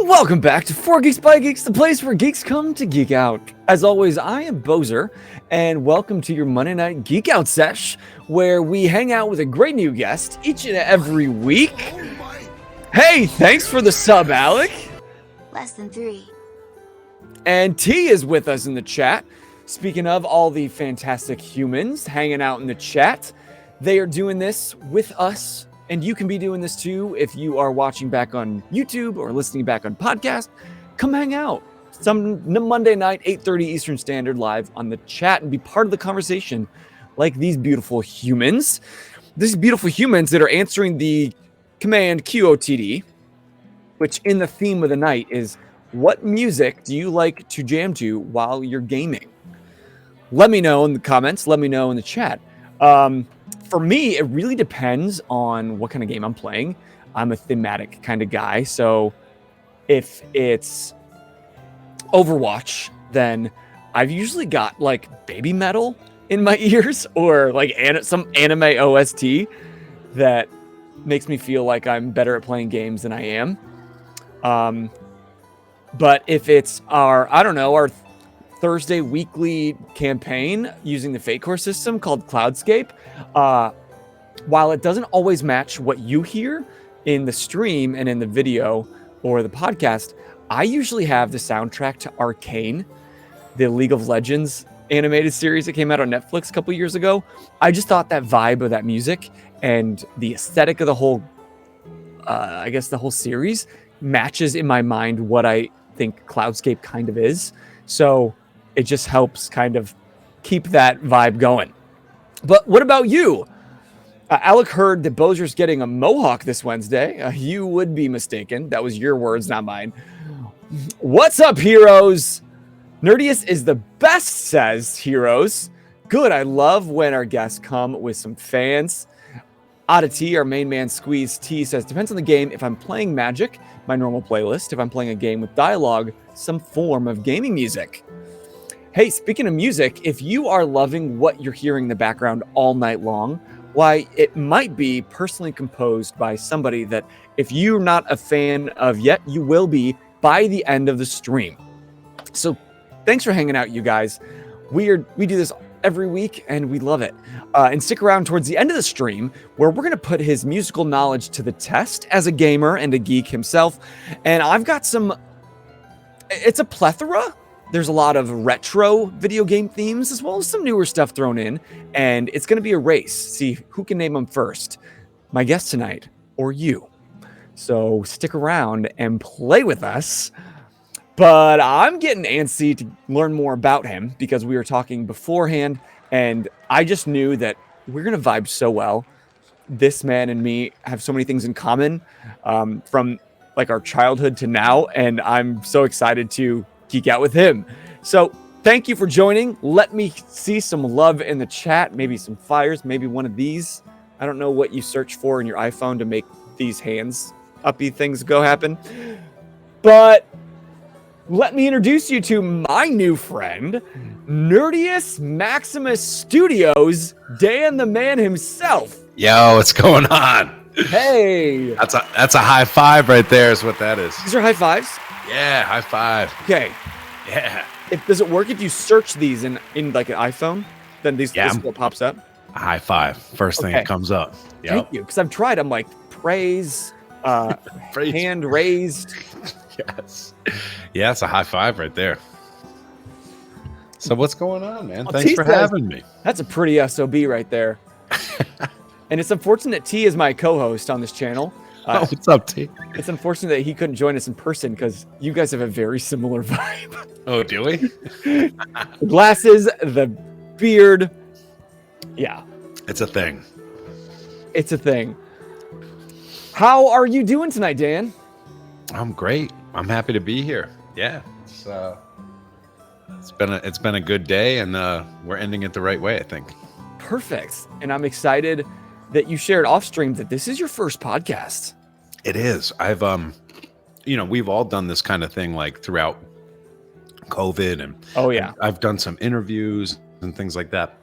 Welcome back to 4 Geeks by Geeks, the place where geeks come to geek out. As always, I am Boser, and welcome to your Monday night Geek Out Sesh, where we hang out with a great new guest each and every week. Hey, thanks for the sub, Alec. Less than 3. And T is with us in the chat. Speaking of all the fantastic humans hanging out in the chat, they are doing this with us. And you can be doing this too if you are watching back on YouTube or listening back on podcast. Come hang out some Monday night, 8:30 Eastern Standard, live on the chat and be part of the conversation like these beautiful humans. These beautiful humans that are answering the command QOTD, which in the theme of the night is, what music do you like to jam to while you're gaming? Let me know in the comments. Let me know in the chat. For me, it really depends on what kind of game I'm playing. I'm a thematic kind of guy. So if it's Overwatch, then I've usually got like baby metal in my ears or like some anime OST that makes me feel like I'm better at playing games than I am. But if it's our Thursday weekly campaign using the Fate Core system called Cloudscape, while it doesn't always match what you hear in the stream and in the video or the podcast, I usually have the soundtrack to Arcane, the League of Legends animated series that came out on Netflix a couple years ago. I just thought that vibe of that music and the aesthetic of the whole, the whole series matches in my mind what I think Cloudscape kind of is. So it just helps kind of keep that vibe going. But what about you? Alec heard that Boser's getting a mohawk this Wednesday. You would be mistaken. That was your words, not mine. What's up, heroes? Nerdius is the best, says Heroes. Good, I love when our guests come with some fans. Oddity, our main man Squeeze T, says, depends on the game. If I'm playing Magic, my normal playlist. If I'm playing a game with dialogue, some form of gaming music. Hey, speaking of music, if you are loving what you're hearing in the background all night long, why, it might be personally composed by somebody that if you're not a fan of yet, you will be by the end of the stream. So thanks for hanging out, you guys. We do this every week and we love it. And stick around towards the end of the stream where we're going to put his musical knowledge to the test as a gamer and a geek himself. And I've got it's a plethora. There's a lot of retro video game themes as well as some newer stuff thrown in. And it's going to be a race. See who can name them first. My guest tonight or you. So stick around and play with us. But I'm getting antsy to learn more about him because we were talking beforehand. And I just knew that we're going to vibe so well. This man and me have so many things in common from like our childhood to now. And I'm so excited to geek out with him. So thank you for joining. Let me see some love in the chat, maybe some fires, maybe one of these. I don't know what you search for in your iPhone to make these hands uppy things go happen. But let me introduce you to my new friend, Nerdius Maximus Studios, Dan the man himself. Yo, what's going on? Hey. That's a high five right there is what that is. These are high fives? Yeah, high five. Okay. Yeah. Does it work if you search these in like an iPhone? Then this is what pops up? A high five. First thing that comes up. Yep. Thank you. Because I've tried. I'm like, praise, hand raised. Yes. Yeah, it's a high five right there. So what's going on, man? Thanks for having me. That's a pretty SOB right there. And it's unfortunate T is my co-host on this channel. What's up, T? It's unfortunate that he couldn't join us in person because you guys have a very similar vibe. Oh, do we? The glasses, the beard. Yeah. It's a thing. It's a thing. How are you doing tonight, Dan? I'm great. I'm happy to be here. Yeah. It's been a good day and we're ending it the right way, I think. Perfect. And I'm excited that you shared off stream that this is your first podcast. It is. I've we've all done this kind of thing like throughout COVID and I've done some interviews and things like that.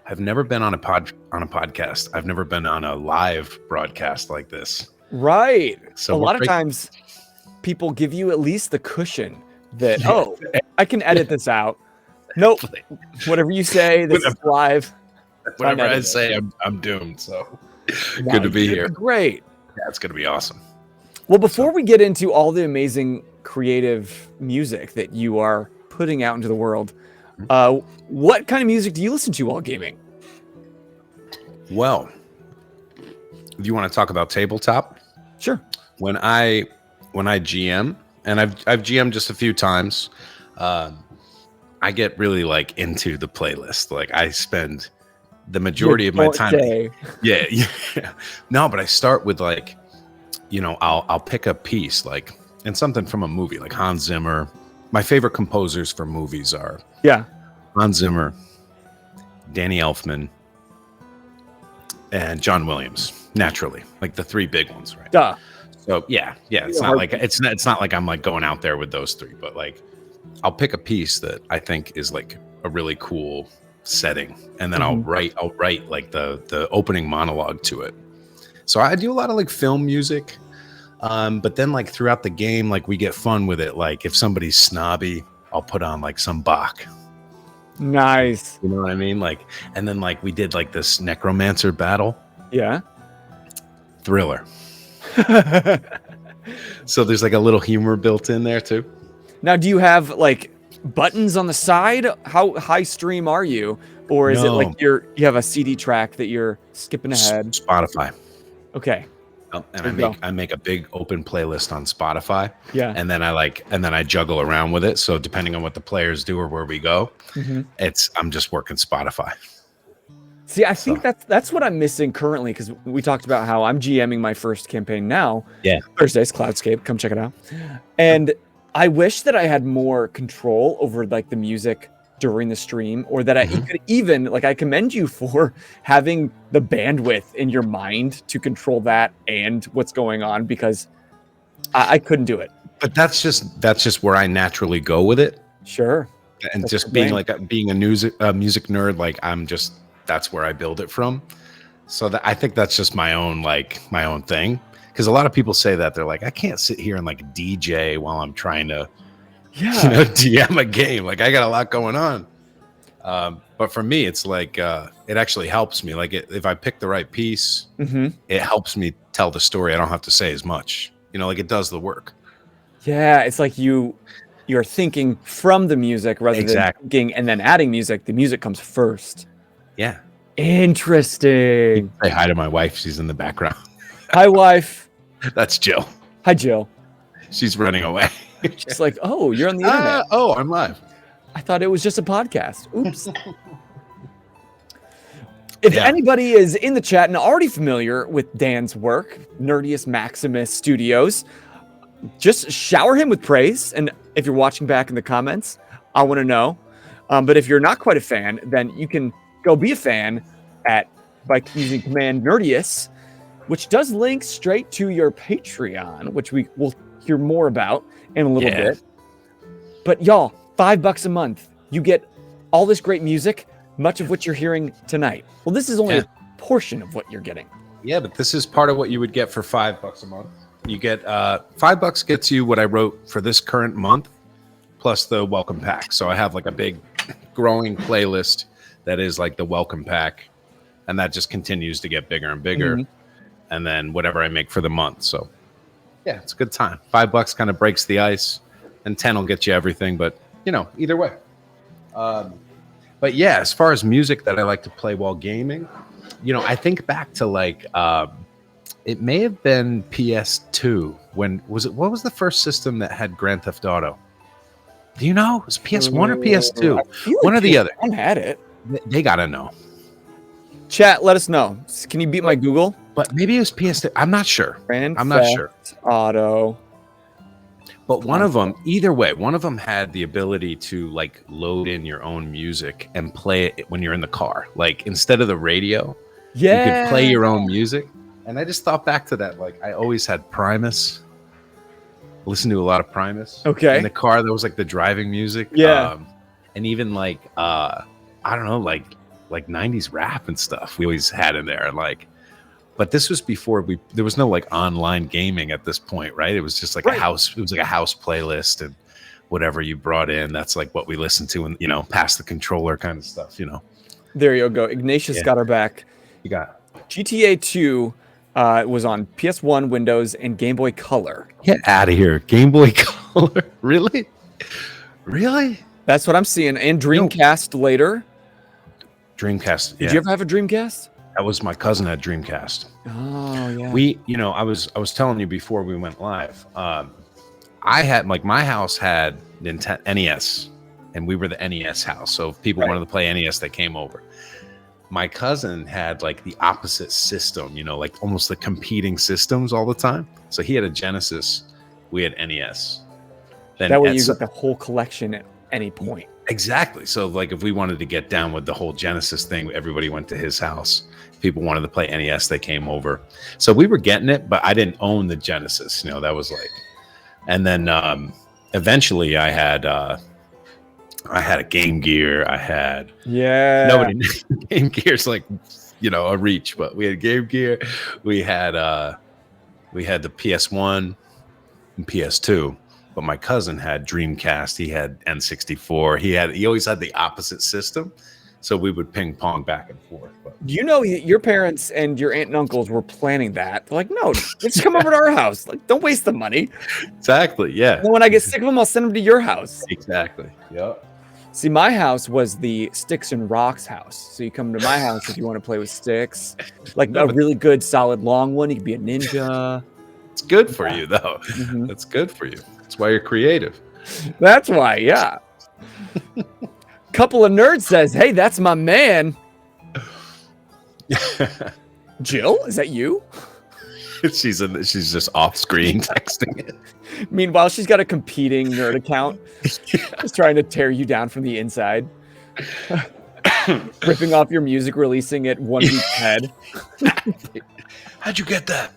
I've never been on a podcast. I've never been on a live broadcast like this. Right. So a lot of times people give you at least the cushion that, oh, I can edit this out. Nope. Whatever you say, this is live. Whatever I say, I'm doomed. So good to be here. Great. Yeah, it's going to be awesome. Well, before we get into all the amazing creative music that you are putting out into the world, what kind of music do you listen to while gaming? Well, do you want to talk about tabletop? Sure. When I GM, and I've GM'd just a few times, I get really like into the playlist. Like I spend the majority of my time. Yeah. No, but I start with like, I'll pick a piece like, and something from a movie like Hans Zimmer. My favorite composers for movies are Hans Zimmer, Danny Elfman, and John Williams. Naturally, like the three big ones, right? Duh. So yeah. It's not like I'm like going out there with those three, but like I'll pick a piece that I think is like a really cool setting, and then I'll write like the opening monologue to it. So I do a lot of like film music, but then like throughout the game, like we get fun with it. Like if somebody's snobby, I'll put on like some Bach. Nice. You know what I mean? Like, and then like we did like this necromancer battle. Yeah. Thriller. So there's like a little humor built in there too. Now, do you have like buttons on the side? How high stream are you? Or is it like you have a CD track that you're skipping ahead? Spotify. Okay. And I make a big open playlist on Spotify. Yeah. And then I juggle around with it. So depending on what the players do or where we go, I'm just working Spotify. See, I think that's what I'm missing currently, because we talked about how I'm GMing my first campaign now. Yeah. Thursdays, Cloudscape, come check it out. And I wish that I had more control over like the music during the stream, or that I could even, like, I commend you for having the bandwidth in your mind to control that and what's going on, because I couldn't do it. But that's just where I naturally go with it. Sure. And that's just being a music nerd, like that's where I build it from. So I think that's just my own thing. Because a lot of people say that they're like, I can't sit here and like DJ while I'm trying to, DM a game. Like I got a lot going on. But for me, it's like it actually helps me. Like if I pick the right piece, it helps me tell the story. I don't have to say as much. Like it does the work. Yeah, it's like you're thinking from the music rather than thinking and then adding music. The music comes first. Yeah. Interesting. Say hi to my wife. She's in the background. Hi, wife. That's Jill. Hi, Jill. She's running away. She's like, oh, you're on the internet. Oh, I'm live. I thought it was just a podcast. Oops. If anybody is in the chat and already familiar with Dan's work, Nerdius Maximus Studios, just shower him with praise. And if you're watching back in the comments, I want to know. But if you're not quite a fan, then you can go be a fan by using command Nerdius, which does link straight to your Patreon, which we will hear more about in a little bit. But y'all, $5 a month, you get all this great music, much of which you're hearing tonight. Well, this is only a portion of what you're getting. Yeah, but this is part of what you would get for $5 a month. You get $5 gets you what I wrote for this current month, plus the welcome pack. So I have like a big growing playlist that is like the welcome pack, and that just continues to get bigger and bigger. And then whatever I make for the month. So yeah, it's a good time. $5 kind of breaks the ice, and 10 will get you everything. But either way. But yeah, as far as music that I like to play while gaming, I think back to like it may have been PS2. What was the first system that had Grand Theft Auto? Do you know? It was PS1 or PS2? One or the other. I had it. They gotta know. Chat, let us know. Can you beat my Google? But maybe it was PS2. I'm not sure. I'm not sure. Auto. But one of them, either way, one of them had the ability to like load in your own music and play it when you're in the car. Like instead of the radio, you could play your own music. And I just thought back to that. Like I always had Primus. Listened to a lot of Primus. Okay. In the car, there was like the driving music. Yeah. And even like I don't know, like 90s rap and stuff we always had in there. And like But this was before there was no like online gaming at this point, right? It was just like a house. It was like a house playlist, and whatever you brought in, that's like what we listened to, and past the controller kind of stuff. There you go. Ignatius got our back. You got GTA 2 was on PS1, Windows, and Game Boy Color. Get out of here, Game Boy Color? Really? That's what I'm seeing. And Dreamcast later. Dreamcast. Did you ever have a Dreamcast? That was my cousin had Dreamcast. Oh yeah. I was telling you before we went live. I had my house had Nintendo NES, and we were the NES house. So if people wanted to play NES, they came over. My cousin had like the opposite system, like almost the competing systems all the time. So he had a Genesis, we had NES. Then that way you got the whole collection at any point. Exactly. So like if we wanted to get down with the whole Genesis thing, everybody went to his house. If people wanted to play NES, they came over. So we were getting it, but I didn't own the Genesis. That was like, and then eventually I had a Game Gear. I had nobody. Game Gear's like a reach, but we had Game Gear. We had the PS1 and PS2. But my cousin had Dreamcast. He had N64. He always had the opposite system, so we would ping pong back and forth. But your parents and your aunt and uncles were planning that. They're like, no, just come over to our house. Like, don't waste the money. Exactly. Yeah. And when I get sick of them, I'll send them to your house. Exactly. Yep. See, my house was the Sticks and Rocks house. So you come to my house if you want to play with sticks, like a really good, solid, long one. You could be a ninja. It's good for you, though. Mm-hmm. That's good for you. That's why you're creative. That's why, yeah. Couple of nerds says, "Hey, that's my man." Jill, is that you? She's just off screen texting it. Meanwhile, she's got a competing nerd account, just trying to tear you down from the inside, ripping off your music, releasing it one week ahead. How'd you get that?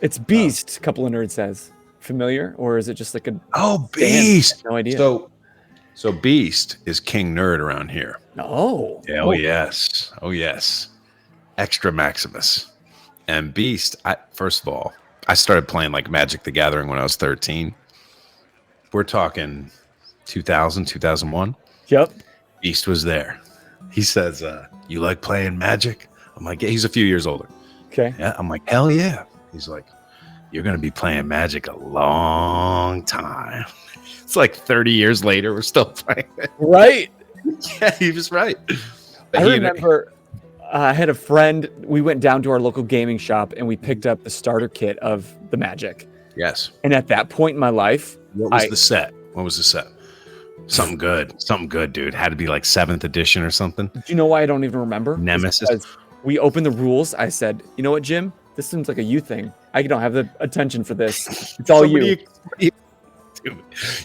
It's Beast. Couple of nerds says. Familiar, or is it just like Beast? No idea. So Beast is king nerd around here. Oh. Yeah, oh yes. Extra Maximus. And Beast, first of all, I started playing like Magic the Gathering when I was 13. We're talking 2000, 2001. Yep. Beast was there. He says, you like playing Magic? I'm like, yeah. He's a few years older. Okay. Yeah. I'm like, hell yeah. He's like, you're going to be playing Magic a long time. It's like 30 years later, we're still playing it. Right. Yeah, he was right. But I remember I had a friend. We went down to our local gaming shop and we picked up the starter kit of the Magic. Yes. And at that point in my life, what was the set? Something good, dude. Had to be like 7th edition or something. Do you know why I don't even remember? Nemesis. We opened the rules. I said, you know what, Jim? This seems like a you thing. I don't have the attention for this. It's all you.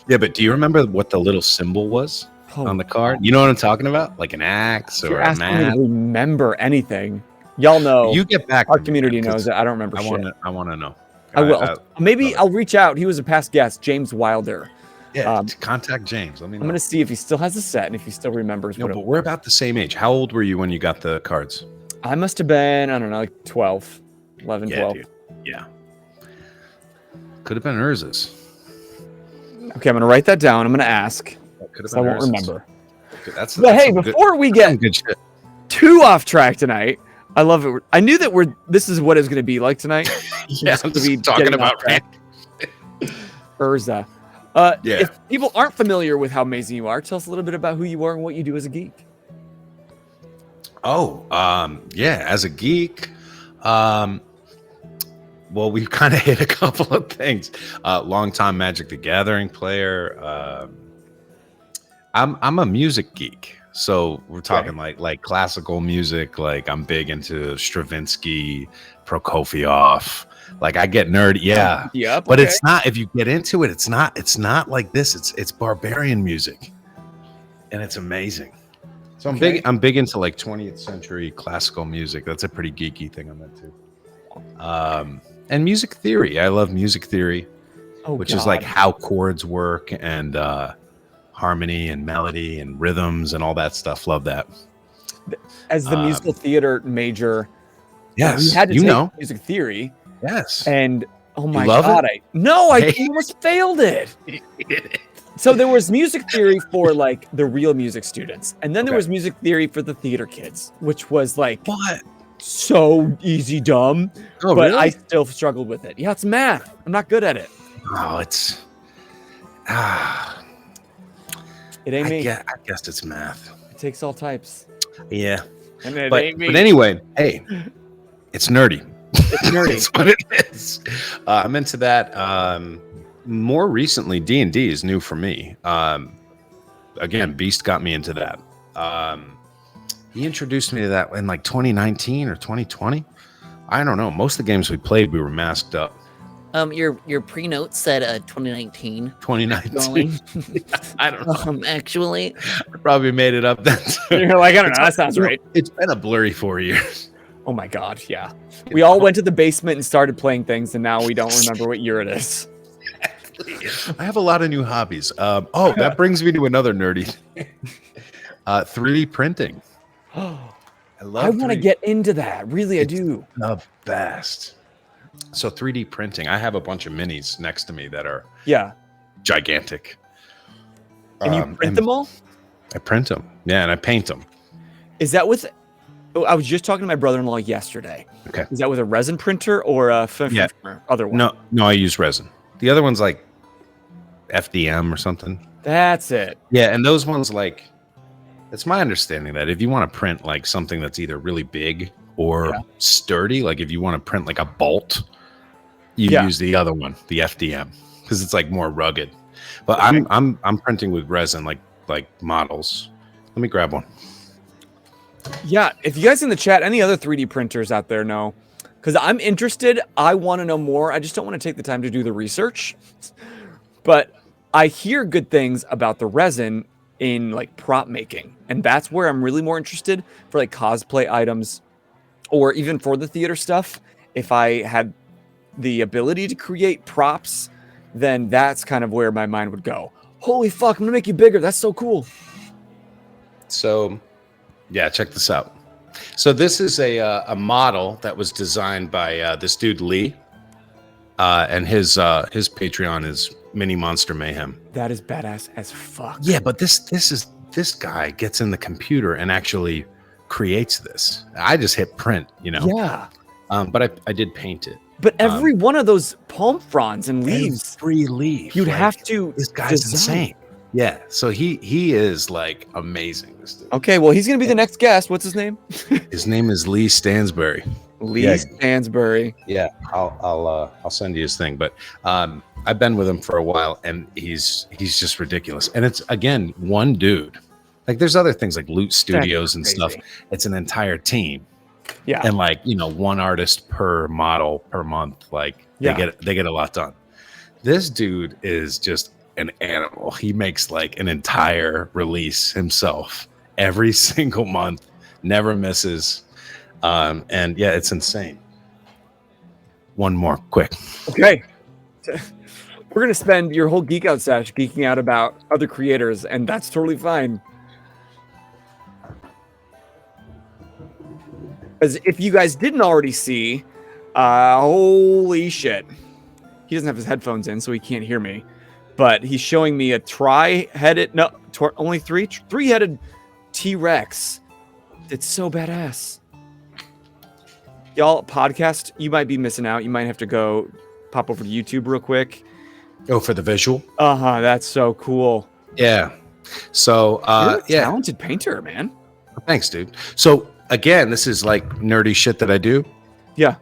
Yeah, but do you remember what the little symbol was on the card? You know what I'm talking about? Like an axe or a map? Me to remember anything. Y'all know. You get back. Our community knows it. I don't remember shit. I want to know. I will. Maybe I'll reach out. He was a past guest, James Wilder. Yeah, contact James. Let me know. I'm going to see if he still has the set and if he still remembers. No, but we're about the same age. How old were you when you got the cards? I must have been, I don't know, like 12, 11, 12. Dude. Yeah. Could have been Urza's. Okay, I'm going to write that down. I'm going to ask. I won't remember. That's hey, before we get too off track tonight, I love it. I knew that this is what it's going to be like tonight. Yeah, I'm just talking about Urza. If people aren't familiar with how amazing you are, tell us a little bit about who you are and what you do as a geek. As a geek, well, we've kind of hit a couple of things. Longtime Magic the Gathering player. I'm a music geek, so we're talking like classical music. Like I'm big into Stravinsky, Prokofiev. Like I get nerdy, yeah. Yep. But it's not. If you get into it, it's not like this. It's barbarian music, and it's amazing. So I'm big into like 20th century classical music. That's a pretty geeky thing I'm into. And music theory. I love music theory, which is like how chords work and harmony and melody and rhythms and all that stuff. Love that. As the musical theater major, Yes, we had to take music theory. Yes. And oh my God, I almost failed it. So there was music theory for like the real music students, and then there was music theory for the theater kids, which was like so easy dumb. Oh, but really? I still struggled with it. Yeah, it's math. I'm not good at it. Oh, it's it ain't me. I guess it's math. It takes all types. Yeah. And it but ain't me. Anyway, hey, it's nerdy. It's nerdy. That's what it is. I'm into that. More recently, D&D is new for me. Again, Beast got me into that. He introduced me to that in like 2019 or 2020. I don't know. Most of the games we played, we were masked up. Your pre-note said 2019. 2019. I don't know. Actually, I probably made it up then. You're like, I don't know. That sounds right. It's been a blurry 4 years. Oh my God. Yeah. We all went to the basement and started playing things, and now we don't remember what year it is. I have a lot of new hobbies. That brings me to another nerdy thing. 3D printing. I want to get into that. Really, I do. The best. So 3D printing. I have a bunch of minis next to me that are gigantic. And you print them all? I print them. Yeah, and I paint them. Is that with... I was just talking to my brother-in-law yesterday. Okay. Is that with a resin printer or a other one? No, I use resin. The other one's like FDM or something. That's it. Yeah, and those ones like... It's my understanding that if you want to print like something that's either really big or sturdy, like if you want to print like a bolt, you use the other one, the FDM, because it's like more rugged. But I'm printing with resin, like models. Let me grab one. Yeah, if you guys in the chat, any other 3D printers out there know, because I'm interested. I want to know more. I just don't want to take the time to do the research. But I hear good things about the resin in like prop making, and that's where I'm really more interested for like cosplay items, or even for the theater stuff. If I had the ability to create props, then that's kind of where my mind would go. Holy fuck, I'm gonna make you bigger. That's so cool. So yeah, check this out. So this is a model that was designed by this dude Lee, and his Patreon is Mini Monster Mayhem. That is badass as fuck. Yeah, but this guy gets in the computer and actually creates this. I just hit print, Yeah. But I did paint it. But every one of those palm fronds and leaves, every leaf, you'd have to. This guy's insane. Yeah, so he is like amazing. This dude. Okay, well he's gonna be the next guest. What's his name? His name is Lee Stansbury. Lee Stansbury. Yeah, I'll send you his thing. But I've been with him for a while, and he's just ridiculous. And it's again one dude. Like there's other things like Loot Studios and stuff. It's an entire team. Yeah, and like one artist per model per month. Like they get a lot done. This dude is just an animal. He makes like an entire release himself every single month, never misses. And yeah, it's insane. One more, quick. Okay. We're gonna spend your whole Geek Out Sesh geeking out about other creators, and that's totally fine. As if you guys didn't already see, holy shit. He doesn't have his headphones in, so he can't hear me. But he's showing me a three-headed T-Rex. It's so badass. Y'all, podcast, you might be missing out. You might have to go pop over to YouTube real quick. Oh, for the visual? That's so cool. Yeah. So, you're a talented painter, man. Thanks, dude. So, again, this is like nerdy shit that I do. Yeah.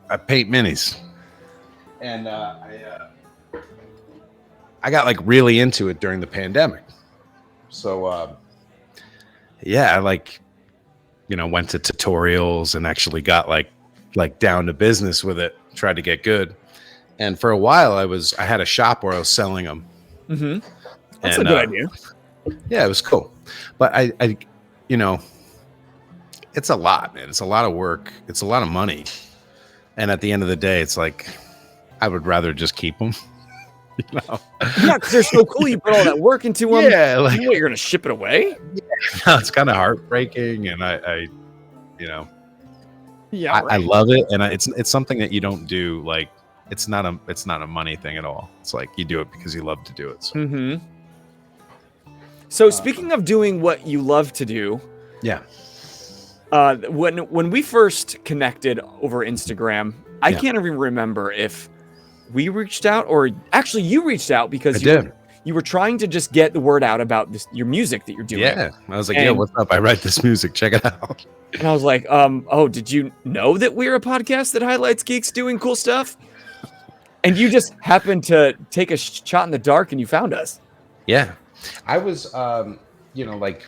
I paint minis. And I got like really into it during the pandemic. So, yeah, I went to tutorials and actually got like down to business with it, tried to get good. And for a while I had a shop where I was selling them. Mm-hmm. That's a good idea. Yeah, it was cool. But I it's a lot, man. It's a lot of work. It's a lot of money. And at the end of the day, it's like, I would rather just keep them. Yeah, because they're so cool. You put all that work into them. Yeah, like you're gonna ship it away. Yeah, no, it's kind of heartbreaking, and I Yeah, I love it, and it's something that you don't do like. It's not a money thing at all. It's like you do it because you love to do it. So, so speaking of doing what you love to do, yeah. When we first connected over Instagram, I can't even remember if we reached out or actually you reached out because you were trying to just get the word out about your music that you're doing. Yeah, I was like, "Yo, what's up? I write this music. Check it out." And I was like, "Oh, did you know that we're a podcast that highlights geeks doing cool stuff?" And you just happened to take a shot in the dark and you found us. Yeah. I was, like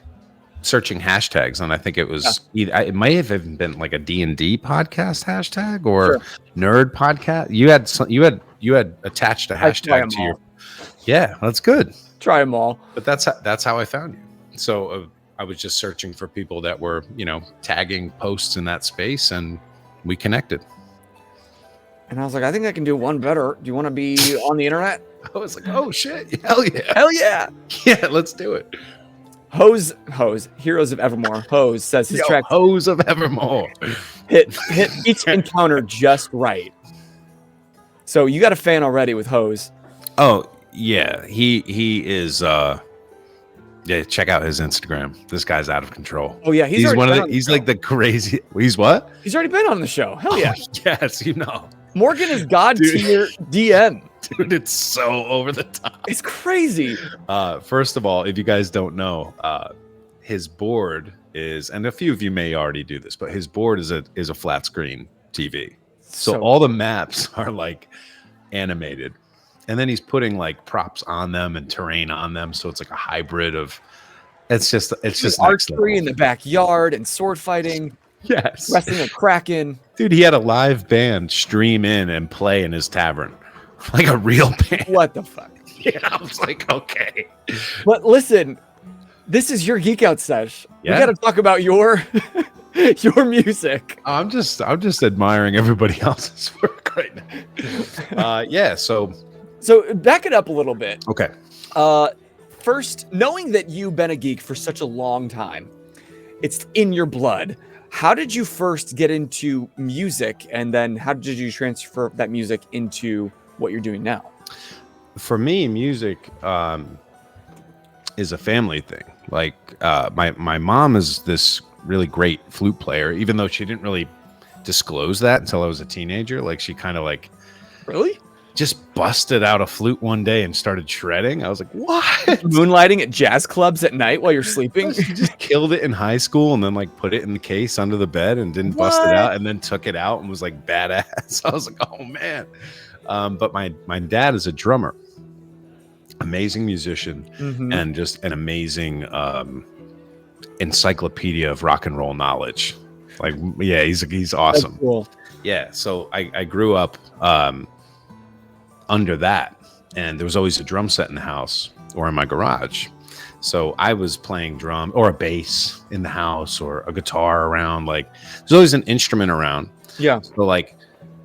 searching hashtags, and I think it was it might have even been like a D&D podcast hashtag or nerd podcast. You had attached a hashtag to your. Yeah, that's good. Try them all. But that's how I found you. So I was just searching for people that were, tagging posts in that space, and we connected. And I was like, I think I can do one better. Do you want to be on the internet? I was like, oh shit, hell yeah. Hell yeah. Yeah, let's do it. Hose, Heroes of Evermore. Hose says his track. Hose of Evermore. hit each encounter just right. So you got a fan already with Hose. Oh, yeah. He is check out his Instagram. This guy's out of control. Oh yeah, he's like the crazy. He's what? He's already been on the show. Hell yeah. Oh, yes, Morgan is god tier DM. Dude, it's so over the top. It's crazy. First of all, if you guys don't know, his board is, and a few of you may already do this, but his board is a flat screen TV. So all the maps are like animated, and then he's putting like props on them and terrain on them. So it's like a hybrid of. It's just archery in the backyard and sword fighting. Yes, wrestling a kraken. Dude, he had a live band stream in and play in his tavern. Like a real band. What the fuck? Yeah, I was like, okay. But listen, this is your Geek Out Sesh. Yeah. We got to talk about your music. I'm just admiring everybody else's work right now. So back it up a little bit. Okay. First, knowing that you've been a geek for such a long time, it's in your blood. How did you first get into music, and then how did you transfer that music into what you're doing now? For me, music is a family thing. Like my mom is this really great flute player, even though she didn't really disclose that until I was a teenager. Like she kind of like really just busted out a flute one day and started shredding. I was like, what? Moonlighting at jazz clubs at night while you're sleeping? She just killed it in high school and then like put it in the case under the bed and didn't bust it out, and then took it out and was like badass. I was like, oh man. But my dad is a drummer, amazing musician, and just an amazing encyclopedia of rock and roll knowledge. Like, yeah, he's awesome. That's cool. Yeah. So I grew up under that, and there was always a drum set in the house or in my garage. So I was playing drum or a bass in the house or a guitar around. Like there's always an instrument around. Yeah. So like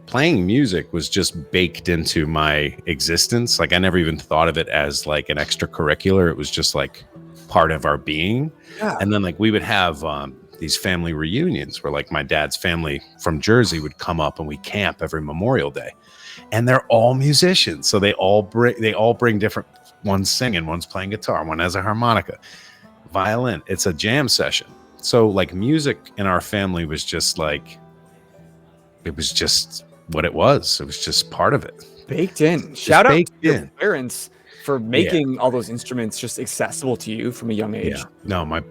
playing music was just baked into my existence. Like I never even thought of it as like an extracurricular. It was just like part of our being. Yeah. And then like we would have these family reunions where like my dad's family from Jersey would come up and we camp every Memorial Day. And they're all musicians. So they all bring different, one's singing, one's playing guitar, one has a harmonica, violin. It's a jam session. So like music in our family was just like, it was just what it was. It was just part of it. Baked in. Shout out to your parents for making all those instruments just accessible to you from a young age. Yeah. No,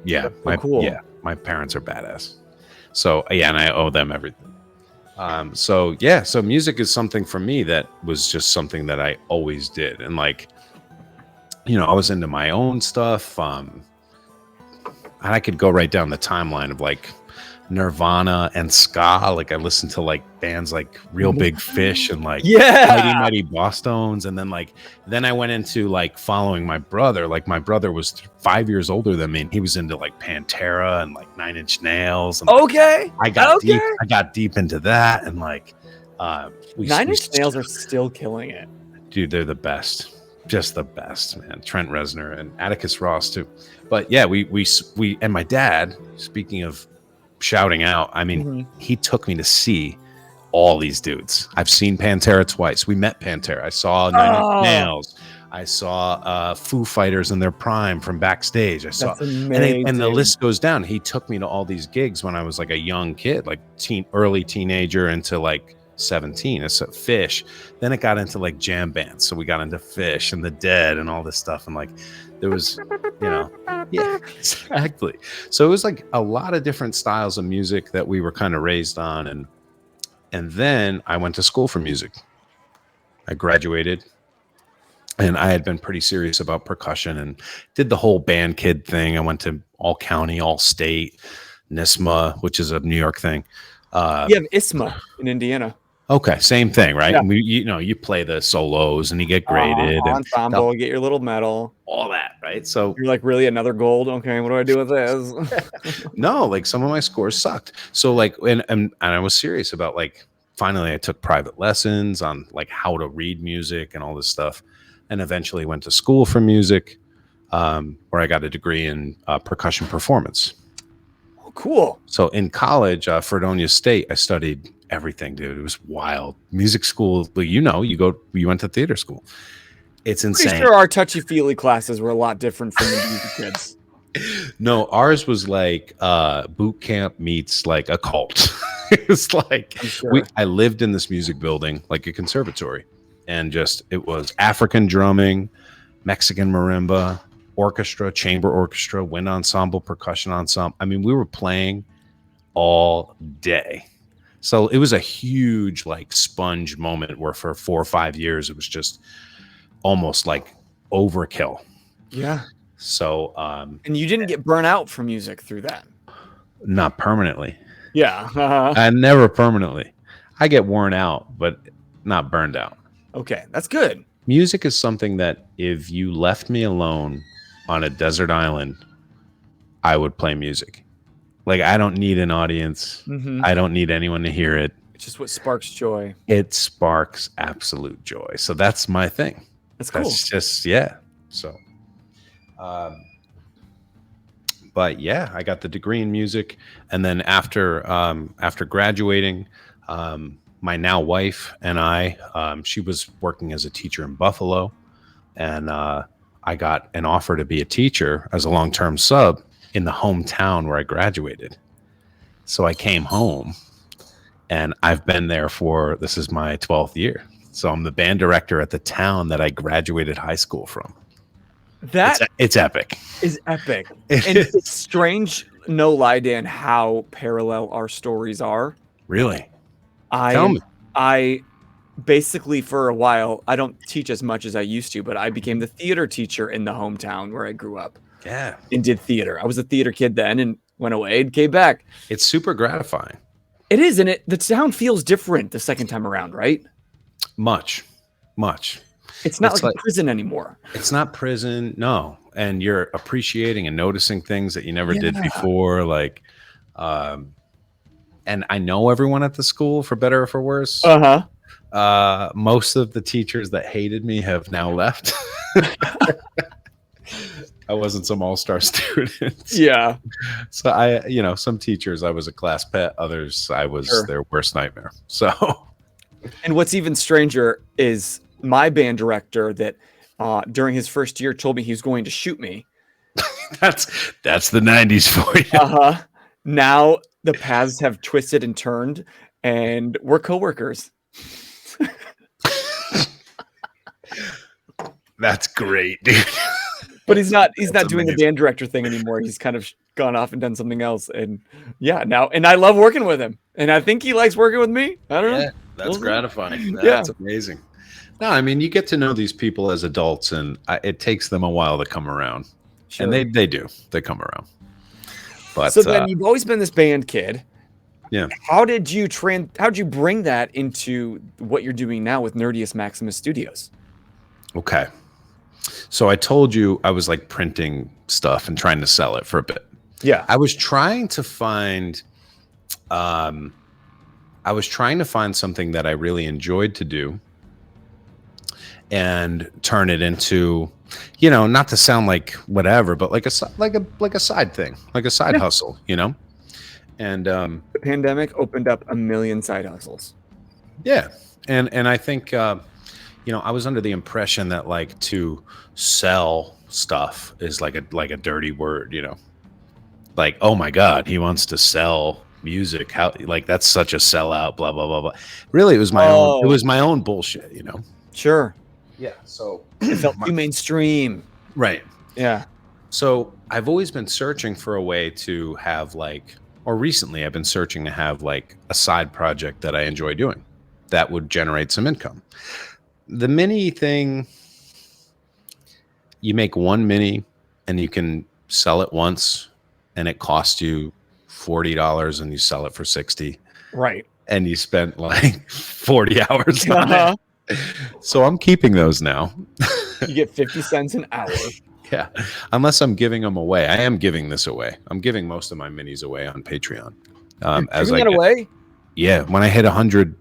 cool. Yeah, my parents are badass. So yeah, and I owe them everything. So music is something for me that was just something that I always did. And like, I was into my own stuff. And I could go right down the timeline of like Nirvana and ska. Like I listened to like bands like Real Big Fish and like Mighty Boss Stones. And then I went into like following my brother. Like my brother was 5 years older than me, and he was into like Pantera and like 9 Inch Nails. And I got deep into that, and like 9 Inch Nails are still killing it. Dude, they're the best. Just the best, man. Trent Reznor and Atticus Ross too. But yeah, we and my dad, speaking of shouting out. I mean, he took me to see all these dudes. I've seen Pantera twice. We met Pantera. I saw Nine Inch Nails. I saw Foo Fighters in their prime from backstage. I saw, and the list goes down. He took me to all these gigs when I was like a young kid, like early teenager into like 17. It's a Fish. Then it got into like jam bands. So we got into Fish and the Dead and all this stuff. And like there was, yeah, exactly. So it was like a lot of different styles of music that we were kind of raised on. And then I went to school for music. I graduated. And I had been pretty serious about percussion and did the whole band kid thing. I went to all county, all state, NISMA, which is a New York thing. You have ISMA in Indiana. Okay, same thing, right? Yeah. And you play the solos and you get graded. Ensemble, get your little medal. All that, right? So you're like, really, another gold? Okay, what do I do with this? No, like some of my scores sucked. So like, and I was serious about like, finally I took private lessons on like how to read music and all this stuff. And eventually went to school for music, where I got a degree in percussion performance. Oh, cool. So in college, Fredonia State, I studied everything, dude. It was wild. Music school, you went to theater school. It's insane. Pretty sure our touchy-feely classes were a lot different from the music kids. No, ours was like boot camp meets like a cult. It's like I lived in this music building, like a conservatory. And it was African drumming, Mexican marimba, orchestra, chamber orchestra, wind ensemble, percussion ensemble. I mean, we were playing all day. So it was a huge like sponge moment where for 4 or 5 years, it was just almost like overkill. Yeah. So, and you didn't get burnt out from music through that? Not permanently. Yeah. I never permanently. I get worn out, but not burned out. Okay, that's good. Music is something that if you left me alone on a desert island, I would play music. Like, I don't need an audience. I don't need anyone to hear it. It's just what sparks joy. It sparks absolute joy. So that's my thing. That's cool. That's just, yeah. So, but yeah, I got the degree in music. And then after graduating, my now wife and I, she was working as a teacher in Buffalo, and I got an offer to be a teacher as a long-term sub in the hometown where I graduated. So I came home, and I've been there this is my 12th year. So I'm the band director at the town that I graduated high school from. It's epic. Is epic. And it's strange, no lie, Dan, how parallel our stories are. Really? Tell me. I basically, for a while, I don't teach as much as I used to, but I became the theater teacher in the hometown where I grew up. Yeah. And did theater. I was a theater kid then and went away and came back. It's super gratifying. It is, and the sound feels different the second time around, right? Much. It's not like a prison anymore. It's not prison, no. And you're appreciating and noticing things that you never did before, like and I know everyone at the school, for better or for worse. Most of the teachers that hated me have now left. I wasn't some all-star student. Yeah. So some teachers I was a class pet, others I was their worst nightmare. So, and what's even stranger is my band director that during his first year told me he was going to shoot me. That's the 90s for you. Now the paths have twisted and turned, and we're coworkers. That's great, dude. But he's not doing the band director thing anymore. He's kind of gone off and done something else. And and I love working with him. And I think he likes working with me. I don't know. That's gratifying. That's amazing. No, I mean, you get to know these people as adults, and it takes them a while to come around. Sure. And they do. They come around. But so then you've always been this band kid. Yeah. How did you bring that into what you're doing now with Nerdius Maximus Studios? Okay. So I told you I was like printing stuff and trying to sell it for a bit. Yeah. I was trying to find something that I really enjoyed to do and turn it into, not to sound like whatever, but like a side thing, like a side hustle, And the pandemic opened up a million side hustles. Yeah, and I think I was under the impression that like to sell stuff is like a dirty word, like, oh my God, he wants to sell music. How, like, that's such a sellout, blah, blah, blah, blah. Really, it was my own. It was my own bullshit, Sure. Yeah. So it felt too mainstream. Right. Yeah. So I've always been searching for a way to have or recently I've been searching to have like a side project that I enjoy doing that would generate some income. The mini thing, you make one mini and you can sell it once and it costs you $40 and you sell it for $60. Right. And you spent like 40 hours on it. So I'm keeping those now. You get 50 cents an hour. Yeah. Unless I'm giving them away. I am giving this away. I'm giving most of my minis away on Patreon. As giving it away? Yeah. When I hit 100,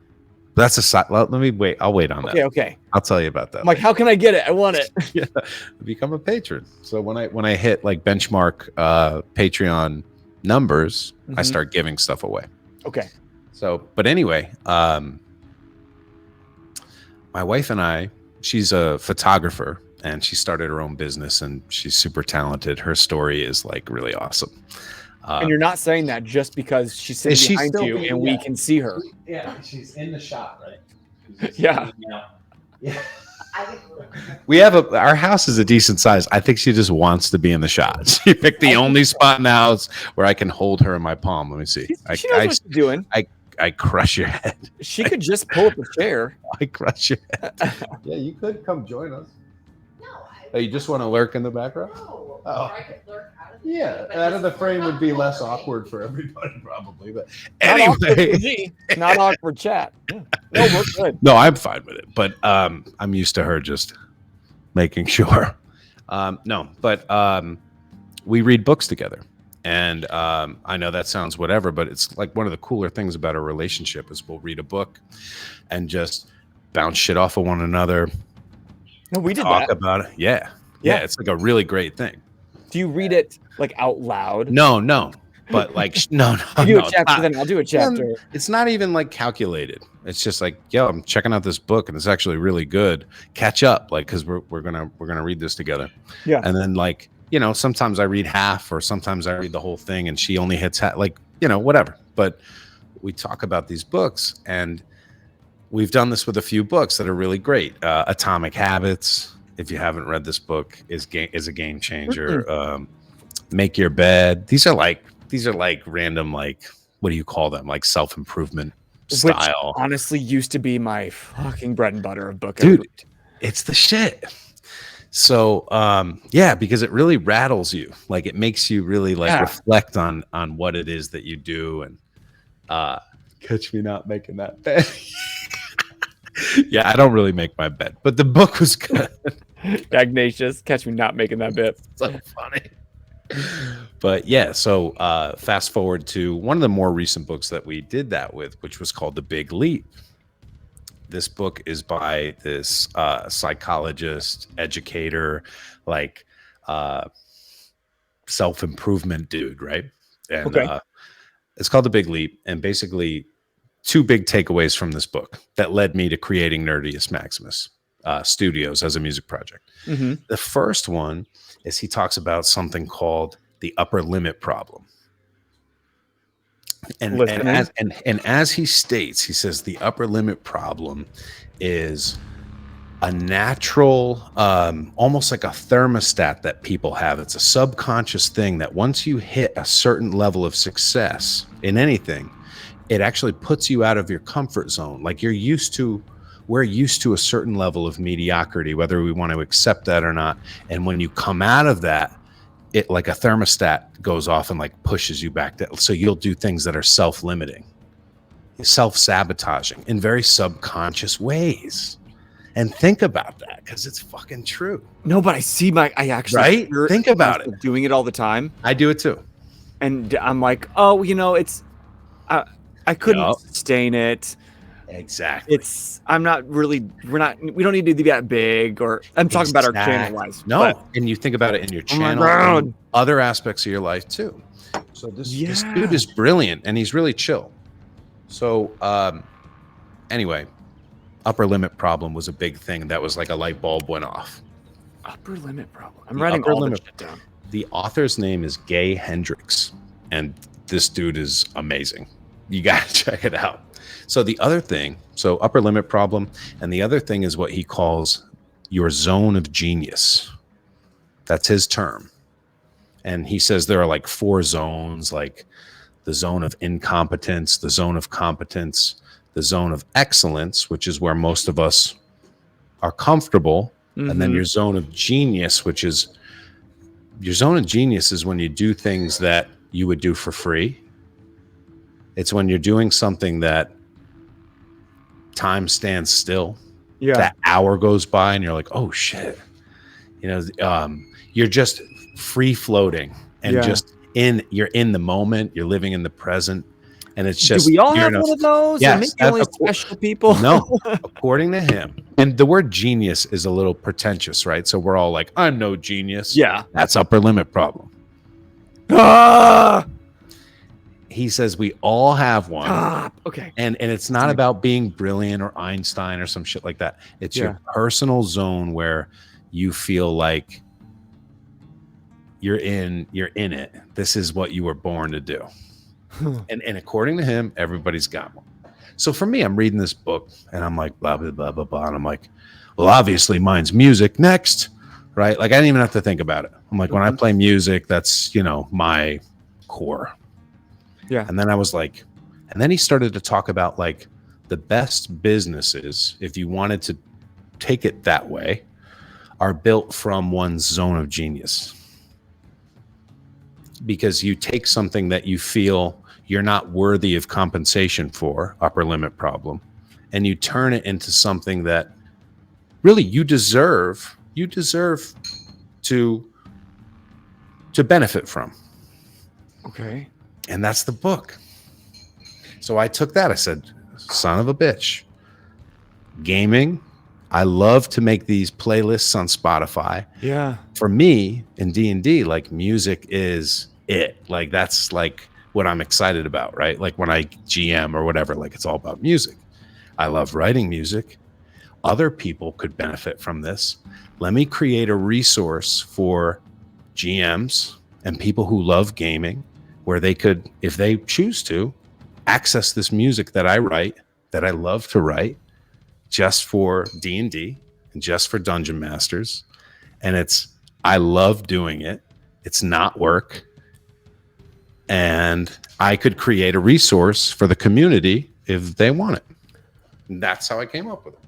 that's a side. Let me wait. I'll wait on that. Okay. I'll tell you about that. I'm like, how can I get it? I want it. Yeah. Become a patron. So when I hit like benchmark Patreon numbers, I start giving stuff away. Okay. So, but anyway, my wife and I, she's a photographer and she started her own business and she's super talented. Her story is like really awesome. And you're not saying that just because she's sitting behind you and we can see her. Yeah, she's in the shot, right? Yeah. Yeah. We have our house is a decent size. I think she just wants to be in the shot. She picked the only spot in the house where I can hold her in my palm. Let me see. She knows what she's doing. I crush your head. She could just pull up a chair. I crush your head. Yeah, you could come join us. No. You just want to lurk in the background? No. Oh. I could lurk out of the frame. Out of the frame would be less awkward for everybody, probably. But anyway. Not awkward chat. Yeah. No, we're good. No, I'm fine with it. But I'm used to her just making sure. We read books together. And I know that sounds whatever, but it's like one of the cooler things about our relationship is we'll read a book and just bounce shit off of one another. No, we did talk about it. Yeah. It's like a really great thing. Do you read it like out loud? No. But like, no. You do a chapter, then I'll do a chapter. It's not even like calculated. It's just like, yo, I'm checking out this book and it's actually really good. Catch up, like, because we're gonna read this together. Yeah. And then like, sometimes I read half or sometimes I read the whole thing and she only hits half, like, whatever. But we talk about these books and we've done this with a few books that are really great. Atomic Habits, if you haven't read this book, is a game changer. Make Your Bed. These are like random, like, what do you call them? Like self-improvement style. Which honestly used to be my fucking bread and butter of book. Dude, it's the shit. So, because it really rattles you. Like it makes you really reflect on what it is that you do. And catch me not making that bed. Yeah, I don't really make my bed, but the book was good. Dagnatius, catch me not making that bed. So funny. But yeah, so fast forward to one of the more recent books that we did that with, which was called The Big Leap. This book is by this psychologist, educator, like self-improvement dude, right? And it's called The Big Leap. And basically, two big takeaways from this book that led me to creating Nerdius Maximus Studios as a music project. Mm-hmm. The first one is he talks about something called the upper limit problem. And as he states, he says the upper limit problem is a natural, almost like a thermostat that people have. It's a subconscious thing that once you hit a certain level of success in anything, it actually puts you out of your comfort zone. Like we're used to a certain level of mediocrity, whether we want to accept that or not. And when you come out of that, it like a thermostat goes off and like pushes you back. So you'll do things that are self-limiting, self-sabotaging in very subconscious ways. And think about that because it's fucking true. No, but I actually think about it. Doing it all the time. I do it too. And I'm like, it's, I couldn't sustain it. Exactly. We don't need to be that big, or I'm talking about our channel wise. No, and you think about it in your channel, and other aspects of your life too. So this dude is brilliant, and he's really chill. So anyway, upper limit problem was a big thing. That was like a light bulb went off. Upper limit problem. I'm writing all this shit down. The author's name is Gay Hendricks, and this dude is amazing. You got to check it out. So the other thing, upper limit problem, and the other thing is what he calls your zone of genius. That's his term. And he says there are like 4 zones, like the zone of incompetence, the zone of competence, the zone of excellence, which is where most of us are comfortable, and then your zone of genius, which is when you do things that you would do for free. It's when you're doing something that time stands still. Yeah. That hour goes by and you're like, oh shit. You're just free floating and you're in the moment, you're living in the present. And it's just, do we all have one of those? Yes, maybe only special people. No, according to him. And the word genius is a little pretentious, right? So we're all like, I'm no genius. Yeah. That's upper limit problem. He says we all have one. Okay. And it's not about being brilliant or Einstein or some shit like that. It's your personal zone where you feel like you're in it. This is what you were born to do. And according to him, everybody's got one. So for me, I'm reading this book and I'm like, blah, blah, blah, blah, blah. And I'm like, well, obviously mine's music next, right? Like I didn't even have to think about it. I'm like, when I play music, that's, my core. Yeah. And then I was like, and then he started to talk about like the best businesses, if you wanted to take it that way, are built from one's zone of genius. Because you take something that you feel you're not worthy of compensation for, upper limit problem, and you turn it into something that really you deserve to benefit from. Okay. And that's the book. So I took that. I said, son of a bitch. Gaming. I love to make these playlists on Spotify. Yeah. For me in D&D, like music is it. Like that's like what I'm excited about, right? Like when I GM or whatever, like it's all about music. I love writing music. Other people could benefit from this. Let me create a resource for GMs and people who love gaming where they could, if they choose to, access this music that I write, that I love to write, just for D&D and just for Dungeon Masters. And I love doing it. It's not work. And I could create a resource for the community if they want it. And that's how I came up with it.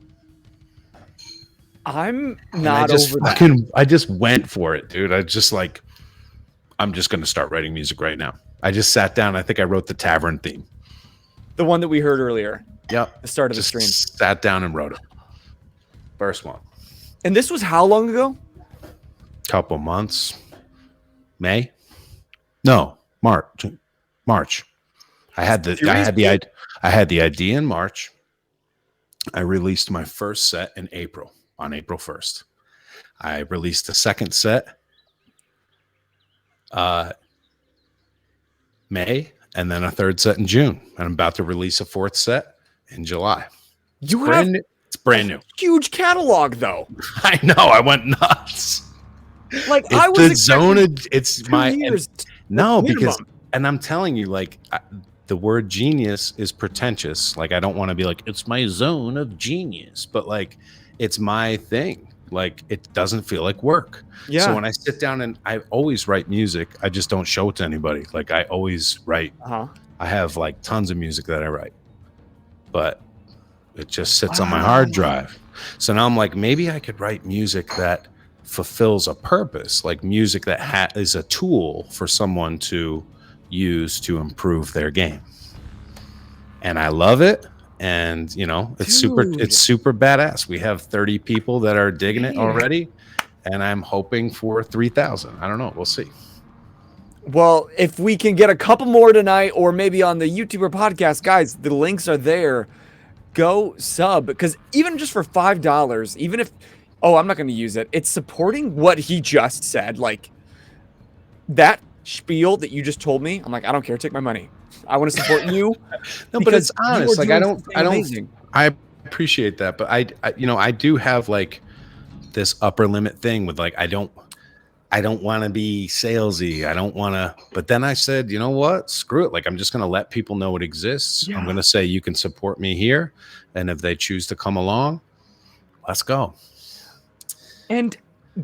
I'm not over that. I just went for it, dude. I'm just going to start writing music right now. I just sat down. I think I wrote the tavern theme. The one that we heard earlier. Yep. The start of the stream. Sat down and wrote it. First one. And this was how long ago? Couple months. May? No, March. I had the idea in March. I released my first set in April, on April 1st. I released the second set May, and then a third set in June. And I'm about to release a fourth set in July. It's brand new. Huge catalog, though. I know. I went nuts. Like I was the zone. It's my years. No, because I'm telling you, like the word genius is pretentious. Like I don't want to be like it's my zone of genius, but like it's my thing. Like it doesn't feel like work. Yeah. So when I sit down and I always write music, I just don't show it to anybody. Like I always write. I have like tons of music that I write, but it just sits on my hard drive. So now I'm like, maybe I could write music that fulfills a purpose, like music that is a tool for someone to use to improve their game. And I love it. And it's super badass. We have 30 people that are digging it already, and I'm hoping for 3,000. I don't know. We'll see. Well, if we can get a couple more tonight, or maybe on the YouTube or podcast, guys, the links are there. Go sub, because even just for $5, even if I'm not going to use it, it's supporting what he just said. Like that spiel that you just told me, I'm like, I don't care. Take my money. I want to support you. No, but it's honest. Like, I don't, amazing. I appreciate that. But I do have like this upper limit thing with like, I don't want to be salesy. I don't want to, but then I said, you know what? Screw it. Like, I'm just going to let people know it exists. Yeah. I'm going to say, you can support me here. And if they choose to come along, let's go. And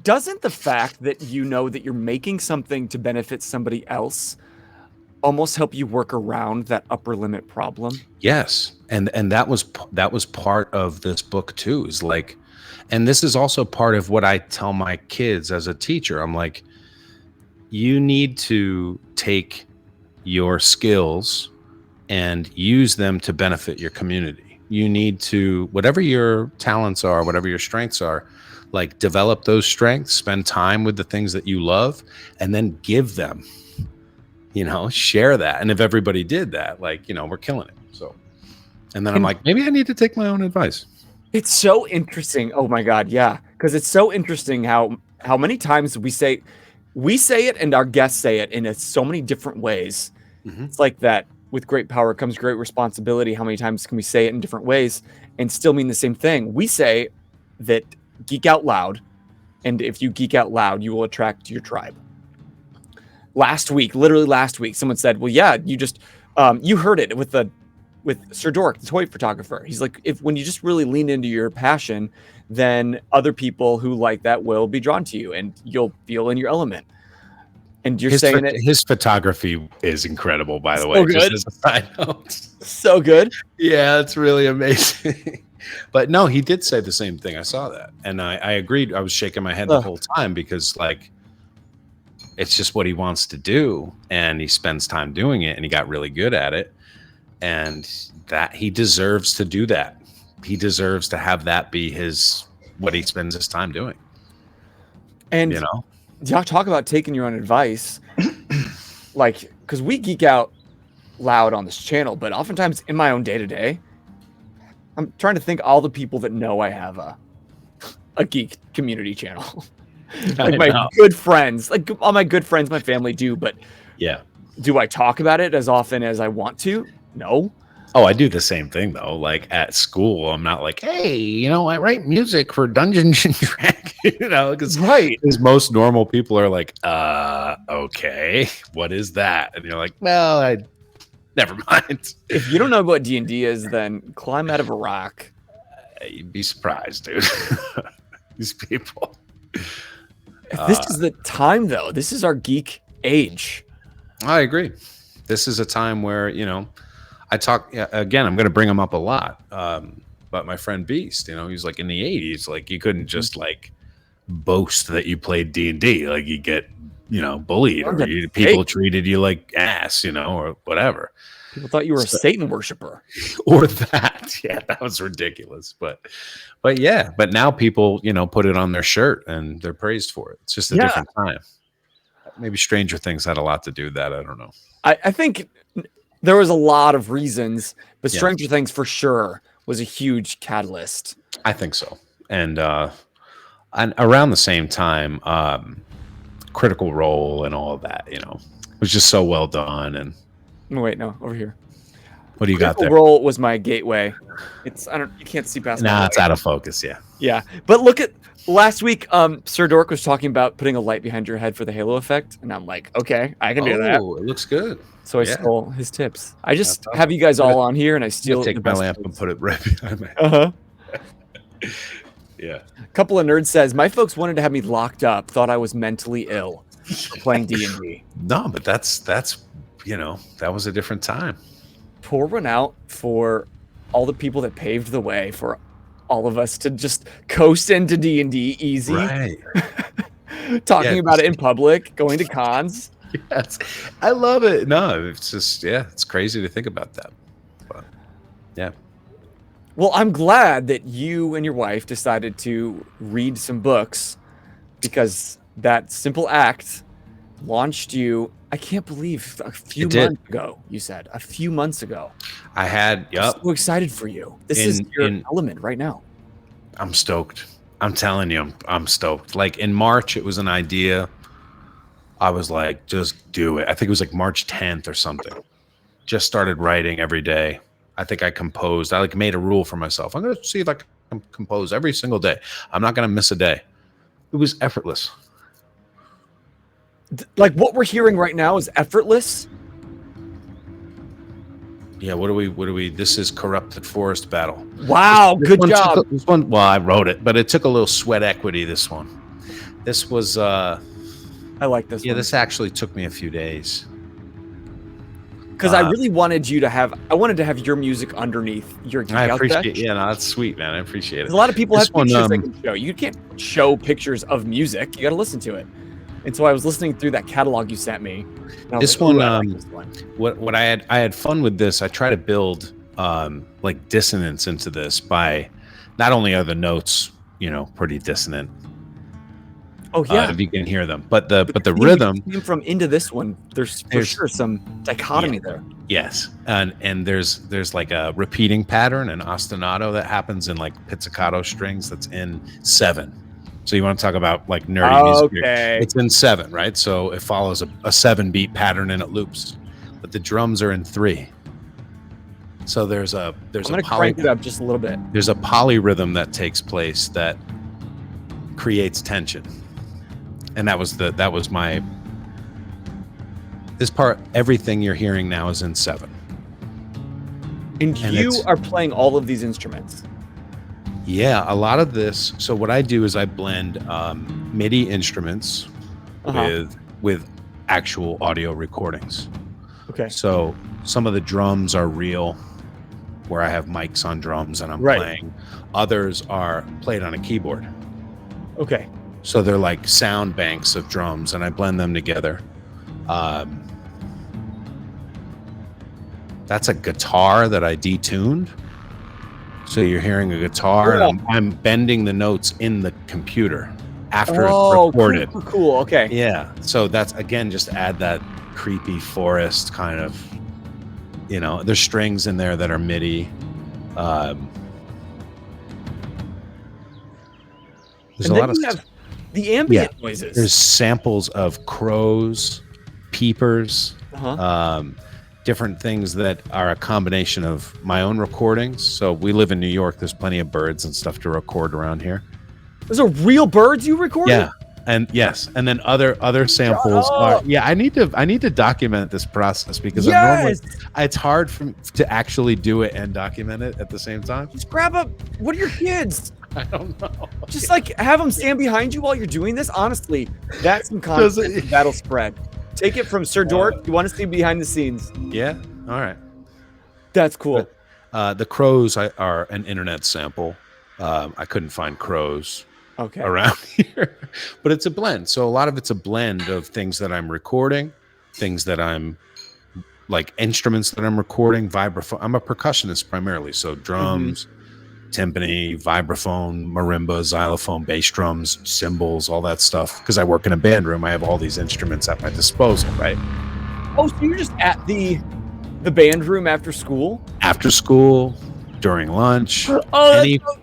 doesn't the fact that you know that you're making something to benefit somebody else almost help you work around that upper limit problem? Yes. And that was part of this book too, is like, and this is also part of what I tell my kids as a teacher. I'm like, you need to take your skills and use them to benefit your community. You need to, whatever your talents are, whatever your strengths are, like develop those strengths, spend time with the things that you love, and then give them, share that. And if everybody did that, like, we're killing it. So, and then I'm like, maybe I need to take my own advice. It's so interesting. Oh my God. Yeah. Cause it's so interesting how many times we say it and our guests say it in so many different ways. Mm-hmm. It's like that with great power comes great responsibility. How many times can we say it in different ways and still mean the same thing? We say that geek out loud. And if you geek out loud, you will attract your tribe. Literally last week, someone said, well, yeah, you just, you heard it with Sir Dork, the toy photographer. He's like, when you just really lean into your passion, then other people who like that will be drawn to you and you'll feel in your element. And you're saying it. His photography is incredible, by the way. Good. Just as a side note. So good. Yeah, it's really amazing. But no, he did say the same thing. I saw that. And I agreed. I was shaking my head the whole time because like, it's just what he wants to do. And he spends time doing it and he got really good at it. And that he deserves to do that. He deserves to have that be what he spends his time doing. And y'all talk about taking your own advice. Like, because we geek out loud on this channel, but oftentimes in my own day-to-day, I'm trying to think all the people that know I have a geek community channel. Like my good friends, like all my good friends, my family do, but yeah. Do I talk about it as often as I want to? No. Oh, I do the same thing though. Like at school, I'm not like, hey, I write music for Dungeons and Dragons, because most normal people are like, okay, what is that? And you're like, well, never mind. If you don't know what D&D is, then climb out of a rock. You'd be surprised, dude. These people. This is the time, though. This is our geek age. I agree. This is a time where, I talk, again, I'm going to bring him up a lot. But my friend Beast, he's like in the 80s, like you couldn't just like boast that you played D&D. Like you get, bullied or people treated you like ass, or whatever. People thought you were a Satan worshiper. Or that. Yeah, that was ridiculous. But yeah, but now people, put it on their shirt and they're praised for it. It's just a different time. Maybe Stranger Things had a lot to do with that. I don't know. I think there was a lot of reasons, but Stranger Things for sure was a huge catalyst. I think so. And around the same time, Critical Role and all of that, was just so well done. And wait, no, over here. What do you got there? Critical Role was my gateway. You can't see past. Nah, it's out of focus. Yeah. Yeah, but look at last week. Sir Dork was talking about putting a light behind your head for the halo effect, and I'm like, okay, I can do that. Oh, it looks good. So I stole his tips. I just have you guys all on here, and I steal. Take my lamp and put it right behind my head. Yeah. A couple of nerds says my folks wanted to have me locked up. Thought I was mentally ill for playing D&D. No, but that's that was a different time. Pour one out for all the people that paved the way for all of us to just coast into D&D easy. Right. Talking about it in public, going to cons. Yes. I love it. No, it's just, it's crazy to think about that. But, yeah. Well, I'm glad that you and your wife decided to read some books because that simple act launched you. I can't believe a few months ago, you said. A few months ago. I had, I'm so excited for you. This is your element right now. I'm stoked. I'm telling you, I'm stoked. Like in March, it was an idea. I was like, just do it. I think it was like March 10th or something. Just started writing every day. I think I composed. I like made a rule for myself. I'm going to see if I can compose every single day. I'm not going to miss a day. It was effortless. Like what we're hearing right now is effortless. Yeah, what do we this is Corrupted Forest Battle. Wow, good job. This one, well, I wrote it, but it took a little sweat equity, this one. This was I like this one. This actually took me a few days. Because I really wanted you to have your music underneath your Geek Out Sesh. I appreciate it. Yeah, no, that's sweet, man. I appreciate it. A lot of people have pictures they can show. You can't show pictures of music. You got to listen to it. And so I was listening through that catalog you sent me. This one, what I had fun with this. I try to build like dissonance into this by not only are the notes, pretty dissonant. Oh yeah, if you can hear them, but the rhythm came from into this one. There's for sure some dichotomy there. Yes, and there's like a repeating pattern, an ostinato that happens in like pizzicato strings that's in 7. So you want to talk about like nerdy music? Okay, it's in 7, right? So it follows a 7-beat pattern and it loops, but the drums are in 3. So there's a I'm gonna crank it up just a little bit. There's a polyrhythm that takes place that creates tension. And that was my, this part, everything you're hearing now is in 7. And you are playing all of these instruments. Yeah, a lot of this. So what I do is I blend MIDI instruments with actual audio recordings. Okay. So some of the drums are real, where I have mics on drums and I'm playing. Others are played on a keyboard. Okay. So they're like sound banks of drums, and I blend them together. That's a guitar that I detuned. So you're hearing a guitar, and I'm bending the notes in the computer after it's recorded. Cool. Okay. Yeah. So that's, again, just add that creepy forest kind of, there's strings in there that are MIDI. There's a lot of the ambient noises. There's samples of crows, peepers, different things that are a combination of my own recordings. So we live in New York. There's plenty of birds and stuff to record around here. Those are real birds you recorded? Yeah. And yes, and then other samples are. Yeah, I need to document this process because it's hard to actually do it and document it at the same time. Just grab what are your kids? I don't know. Just like have them stand behind you while you're doing this. Honestly, that's some content that'll spread. Take it from Sir Dork. You want to see behind the scenes? Yeah. All right. That's cool. But, the crows are an internet sample. I couldn't find crows around here, but it's a blend. So a lot of it's a blend of things that I'm recording, things that I'm like instruments that I'm recording, vibraphone. I'm a percussionist primarily, so drums. Timpani, vibraphone, marimba, xylophone, bass drums, cymbals, all that stuff. Because I work in a band room, I have all these instruments at my disposal, right? Oh, so you're just at the band room after school? After school, during lunch,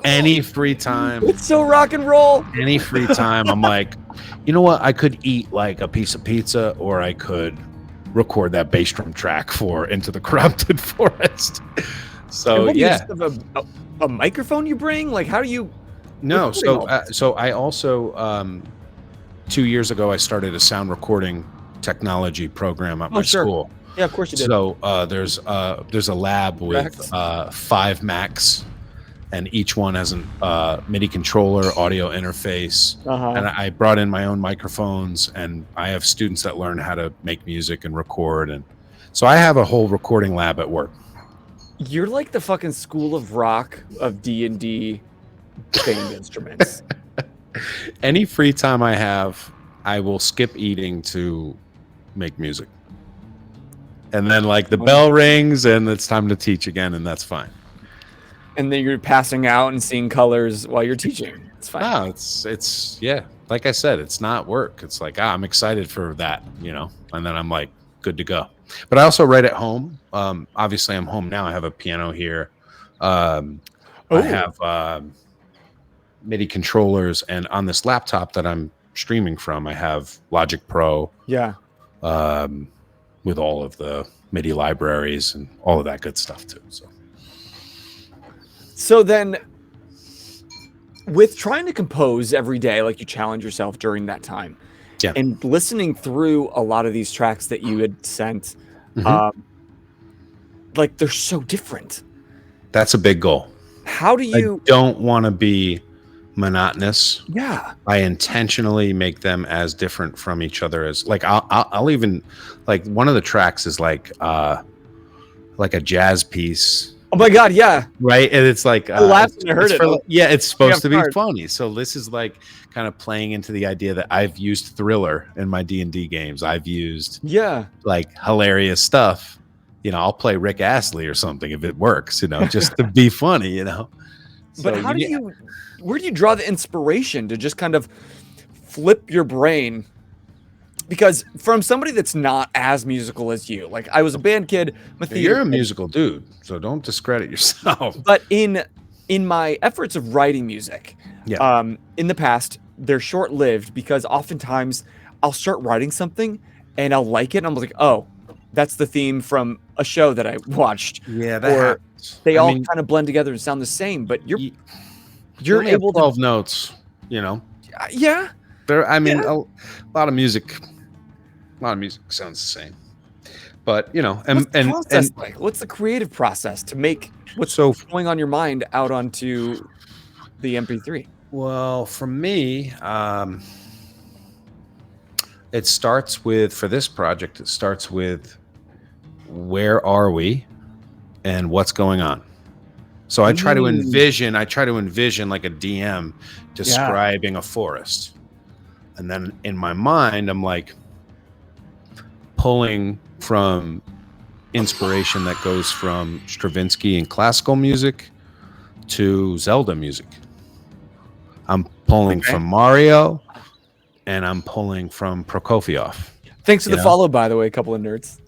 any free time. It's so rock and roll. Any free time, I'm like, you know what? I could eat like a piece of pizza, or I could record that bass drum track for Into the Corrupted Forest. So yeah. A microphone you bring? Like, how do you? No, so I also 2 years ago I started a sound recording technology program at my school. Yeah, of course you did. So there's a lab with 5 Macs, and each one has a MIDI controller, audio interface, and I brought in my own microphones, and I have students that learn how to make music and record, and so I have a whole recording lab at work. You're like the fucking School of Rock of D&D band instruments. Any free time I have, I will skip eating to make music. And then like the bell rings and it's time to teach again, and that's fine. And then you're passing out and seeing colors while you're teaching. It's fine. No, it's yeah. Like I said, it's not work. It's like, I'm excited for that, and then I'm like good to go. But I also write at home. Obviously, I'm home now. I have a piano here. I have MIDI controllers, and on this laptop that I'm streaming from, I have Logic Pro. Yeah. With all of the MIDI libraries and all of that good stuff too. So then, with trying to compose every day, like you challenge yourself during that time, and listening through a lot of these tracks that you had sent, like they're so different. That's a big goal. How do you? I don't want to be monotonous. Yeah. I intentionally make them as different from each other as like I'll even like one of the tracks is like a jazz piece. Oh my God, yeah. Right? And it's like I laughed when I heard it. It's supposed to be funny. So this is like kind of playing into the idea that I've used Thriller in my D&D games. I've used like hilarious stuff. You know, I'll play Rick Astley or something if it works, you know, just to be funny, you know. But so, where do you draw the inspiration to just kind of flip your brain? Because from somebody that's not as musical as you, like I was a band kid. You're a musical dude, so don't discredit yourself. But in my efforts of writing music, in the past, they're short-lived because oftentimes I'll start writing something and I'll like it and I'm like, oh, that's the theme from a show that I watched. Yeah, that happens. They all kind of blend together and sound the same, but you're able 12 notes, you know. Yeah. A lot of music sounds the same. But, you know, what's the creative process to make what's going on your mind out onto the MP3? Well, for me, it starts with, for this project, it starts with where are we and what's going on. So I try to envision like a DM describing a forest. And then in my mind, I'm like pulling from inspiration that goes from Stravinsky and classical music to Zelda music. I'm pulling from Mario and I'm pulling from Prokofiev. Thanks for the follow, by the way, a couple of nerds.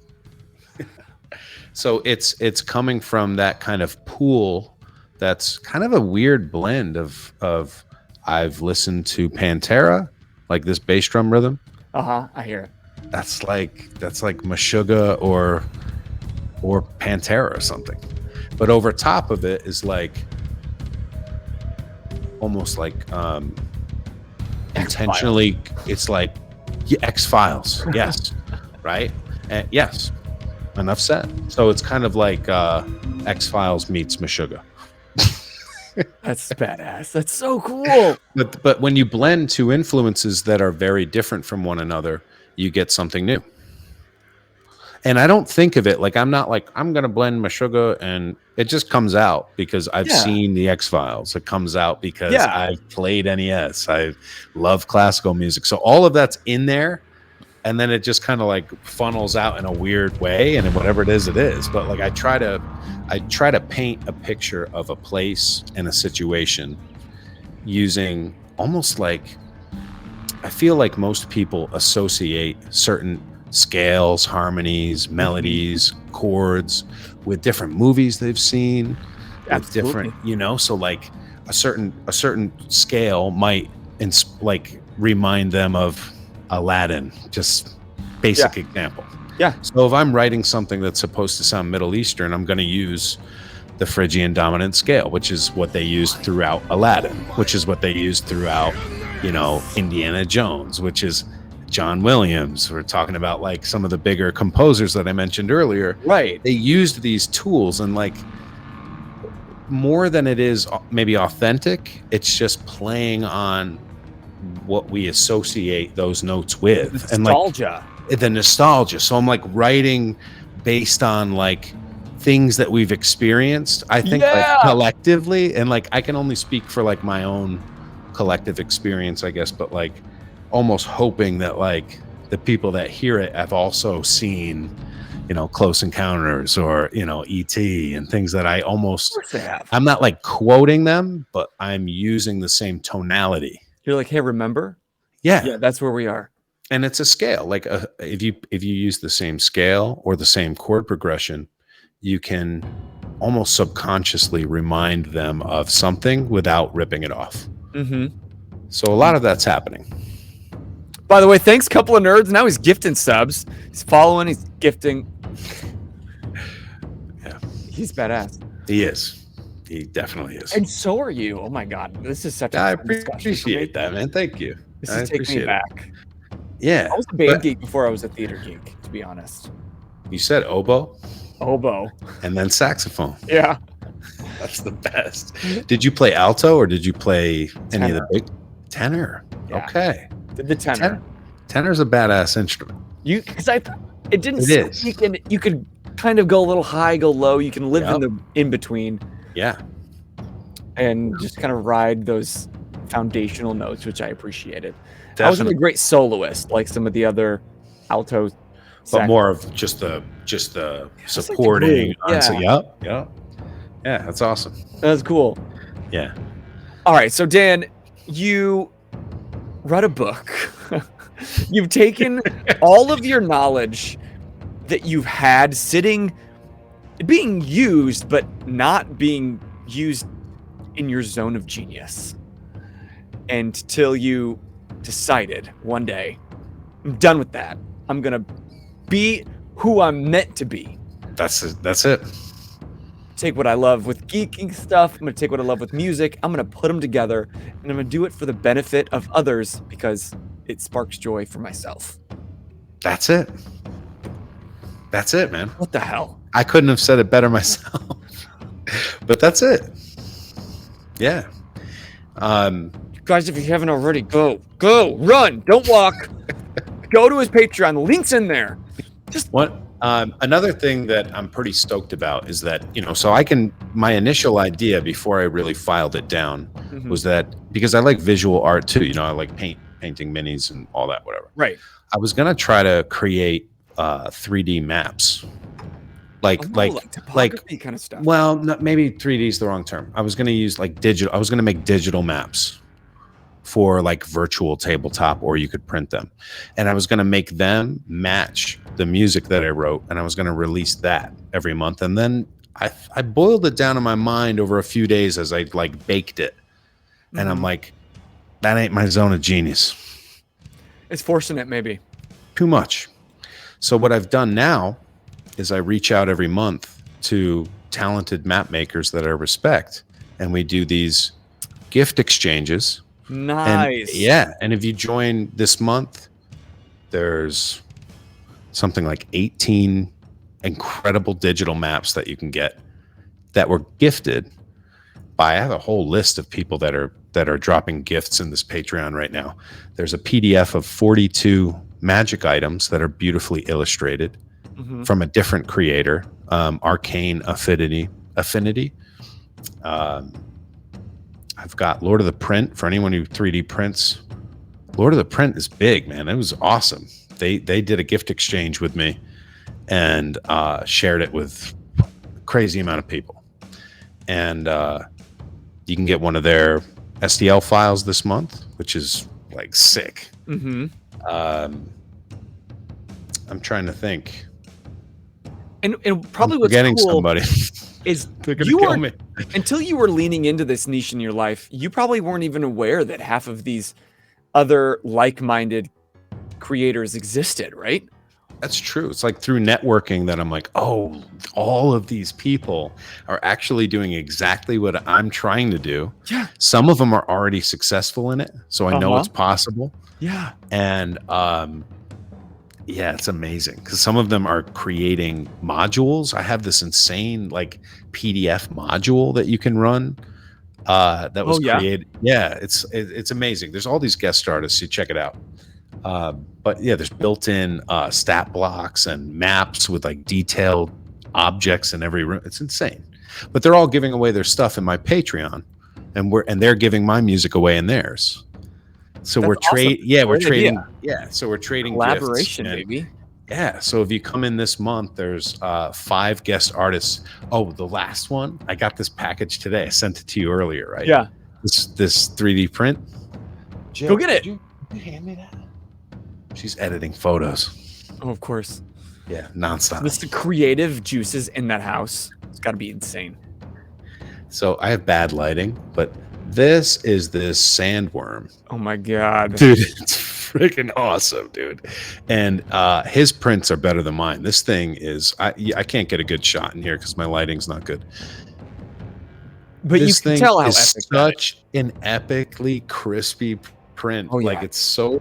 So it's coming from that kind of pool that's kind of a weird blend of I've listened to Pantera, like this bass drum rhythm. I hear it. That's like Meshuggah or Pantera or something. But over top of it is like almost like intentionally it's like X-Files. Yes. Right? Yes. Enough said. So it's kind of like X-Files meets Meshuggah. That's badass. That's so cool. But when you blend two influences that are very different from one another, you get something new. And I don't think of it like I'm not like I'm gonna blend Meshuggah, and it just comes out because I've seen the X-Files. It comes out because I've played NES. I love classical music. So all of that's in there. And then it just kind of like funnels out in a weird way, and whatever it is. But like I try to paint a picture of a place and a situation using almost like, I feel like most people associate certain scales, harmonies, melodies, chords with different movies they've seen, with different, you know. So like a certain scale might like remind them of Aladdin, just basic example. Yeah. So if I'm writing something that's supposed to sound Middle Eastern, I'm going to use the Phrygian dominant scale, which is what they used throughout Aladdin, which is what they used throughout, you know, Indiana Jones, which is John Williams. We're talking about like some of the bigger composers that I mentioned earlier. Right. They used these tools, and like more than it is maybe authentic, it's just playing on what we associate those notes with, nostalgia. And like the nostalgia. So I'm like writing based on like things that we've experienced, I think, like collectively, and like I can only speak for like my own collective experience, I guess, but like almost hoping that like the people that hear it have also seen, you know, Close Encounters or, you know, E.T. and things that I almost, I'm not like quoting them, but I'm using the same tonality. You're like, hey, remember? Yeah, that's where we are. And it's a scale. Like if you use the same scale or the same chord progression, you can almost subconsciously remind them of something without ripping it off. Mm-hmm. So a lot of that's happening. By the way, thanks, couple of nerds. Now he's gifting subs. He's following. He's gifting. Yeah, he's badass. He is. He definitely is. And so are you. Oh my God, this is such a I fun discussion. appreciate that, man. Thank you. This is taking me back. Yeah, I was a band geek before I was a theater geek, to be honest. You said oboe, and then saxophone. Yeah, that's the best. Did you play alto or did you play any of the big tenor? Yeah. Okay, did the tenor. Tenor's a badass instrument. Because it didn't. You could kind of go a little high, go low. You can live in the in between. Yeah, and just kind of ride those foundational notes, which I appreciated. Definitely. I wasn't a great soloist like some of the other alto, but more of just the supporting. Yeah, that's awesome. That's cool. Yeah. All right, so Dan, you read a book. You've taken all of your knowledge that you've had being used, but not being used in your zone of genius, until you decided one day, I'm done with that. I'm gonna be who I'm meant to be. That's it. Take what I love with geeking stuff. I'm gonna take what I love with music. I'm gonna put them together, and I'm gonna do it for the benefit of others because it sparks joy for myself. That's it. That's it, man. What the hell? I couldn't have said it better myself. But that's it. Yeah. Guys, if you haven't already, go, run, don't walk. Go to his Patreon. The link's in there. Just what? Another thing that I'm pretty stoked about is that, so my initial idea before I really filed it down was that, because I like visual art too, I like painting minis and all that, whatever. Right. I was going to try to create 3D maps. Like topography kind of stuff. Well, maybe 3D is the wrong term. I was going to use digital. I was going to make digital maps for virtual tabletop, or you could print them, and I was going to make them match the music that I wrote, and I was going to release that every month. And then I boiled it down in my mind over a few days as I baked it, and I'm like, that ain't my zone of genius. It's forcing it, maybe too much. So what I've done now is I reach out every month to talented map makers that I respect, and we do these gift exchanges. Nice. And if you join this month, there's something like 18 incredible digital maps that you can get that were gifted by, I have a whole list of people that are dropping gifts in this Patreon right now. There's a PDF of 42 magic items that are beautifully illustrated from a different creator, Arcane Affinity. I've got Lord of the Print for anyone who 3D prints. Lord of the Print is big, man. It was awesome. They did a gift exchange with me and shared it with a crazy amount of people. And you can get one of their STL files this month, which is sick. I'm trying to think. And probably what's getting cool somebody is until you were leaning into this niche in your life, you probably weren't even aware that half of these other like-minded creators existed, right? That's true. It's through networking that I'm oh, all of these people are actually doing exactly what I'm trying to do. Yeah. Some of them are already successful in it, so I know it's possible. Yeah. And yeah, it's amazing because some of them are creating modules. I have this insane PDF module that you can run that was created. Yeah, it's amazing. There's all these guest artists. You check it out. But yeah, there's built-in stat blocks and maps with detailed objects in every room. It's insane. But they're all giving away their stuff in my Patreon, and they're giving my music away in theirs. So we're trading. Yeah, we're trading. Idea. Yeah, so we're trading collaboration, gifts, baby. Yeah. So if you come in this month, there's 5 guest artists. Oh, the last one. I got this package today. I sent it to you earlier, right? Yeah. This 3D print. Jill, go get it. Did you hand me that? She's editing photos. Oh, of course. Yeah, nonstop. The creative juices in that house. It's got to be insane. So I have bad lighting, but this is this sandworm. Oh my god, dude! It's freaking awesome, dude. And his prints are better than mine. This thing is, I can't get a good shot in here because my lighting's not good. But this you can thing tell how is epic such an epically crispy print. Oh, yeah. Like it's so,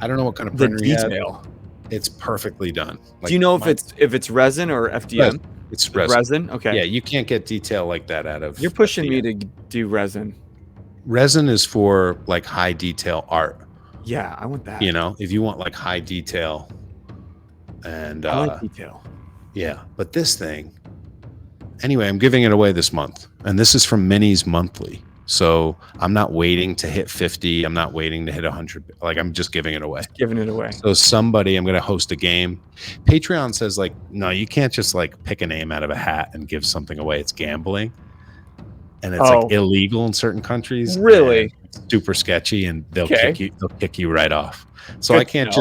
I don't know what kind of the printer he had. detail. It's perfectly done. Like, do you know if it's resin or FDM? It's resin. Resin. Okay. Yeah, you can't get detail like that out of. You're pushing FDM. me to do resin. Resin is for like high detail art. Yeah, I want that. You know, if you want like high detail, and I like detail. Yeah, but this thing. Anyway, I'm giving it away this month, and this is from Minis Monthly. So I'm not waiting to hit 50. I'm not waiting to hit 100. Like I'm just giving it away. Giving it away. So I'm going to host a game. Patreon says like, no, you can't just like pick a name out of a hat and give something away. It's gambling. And it's like illegal in certain countries. Really? It's super sketchy, and they'll kick you right off. So I can't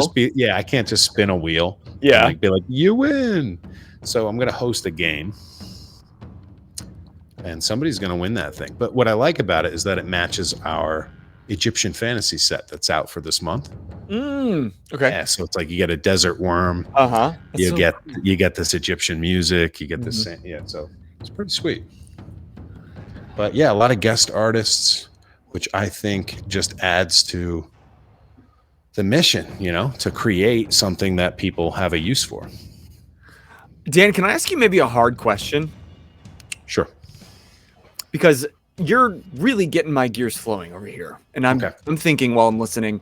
I can't just spin a wheel. Yeah. And like be like, you win. So I'm going to host a game. And somebody's going to win that thing. But what I like about it is that it matches our Egyptian fantasy set that's out for this month. Okay. Yeah, so it's like you get a desert worm. You get this Egyptian music. You get this. Yeah, so it's pretty sweet. But yeah, a lot of guest artists, which I think just adds to the mission, you know, to create something that people have a use for. Dan, can I ask you maybe a hard question? Sure. Because you're really getting my gears flowing over here. And I'm thinking while I'm listening,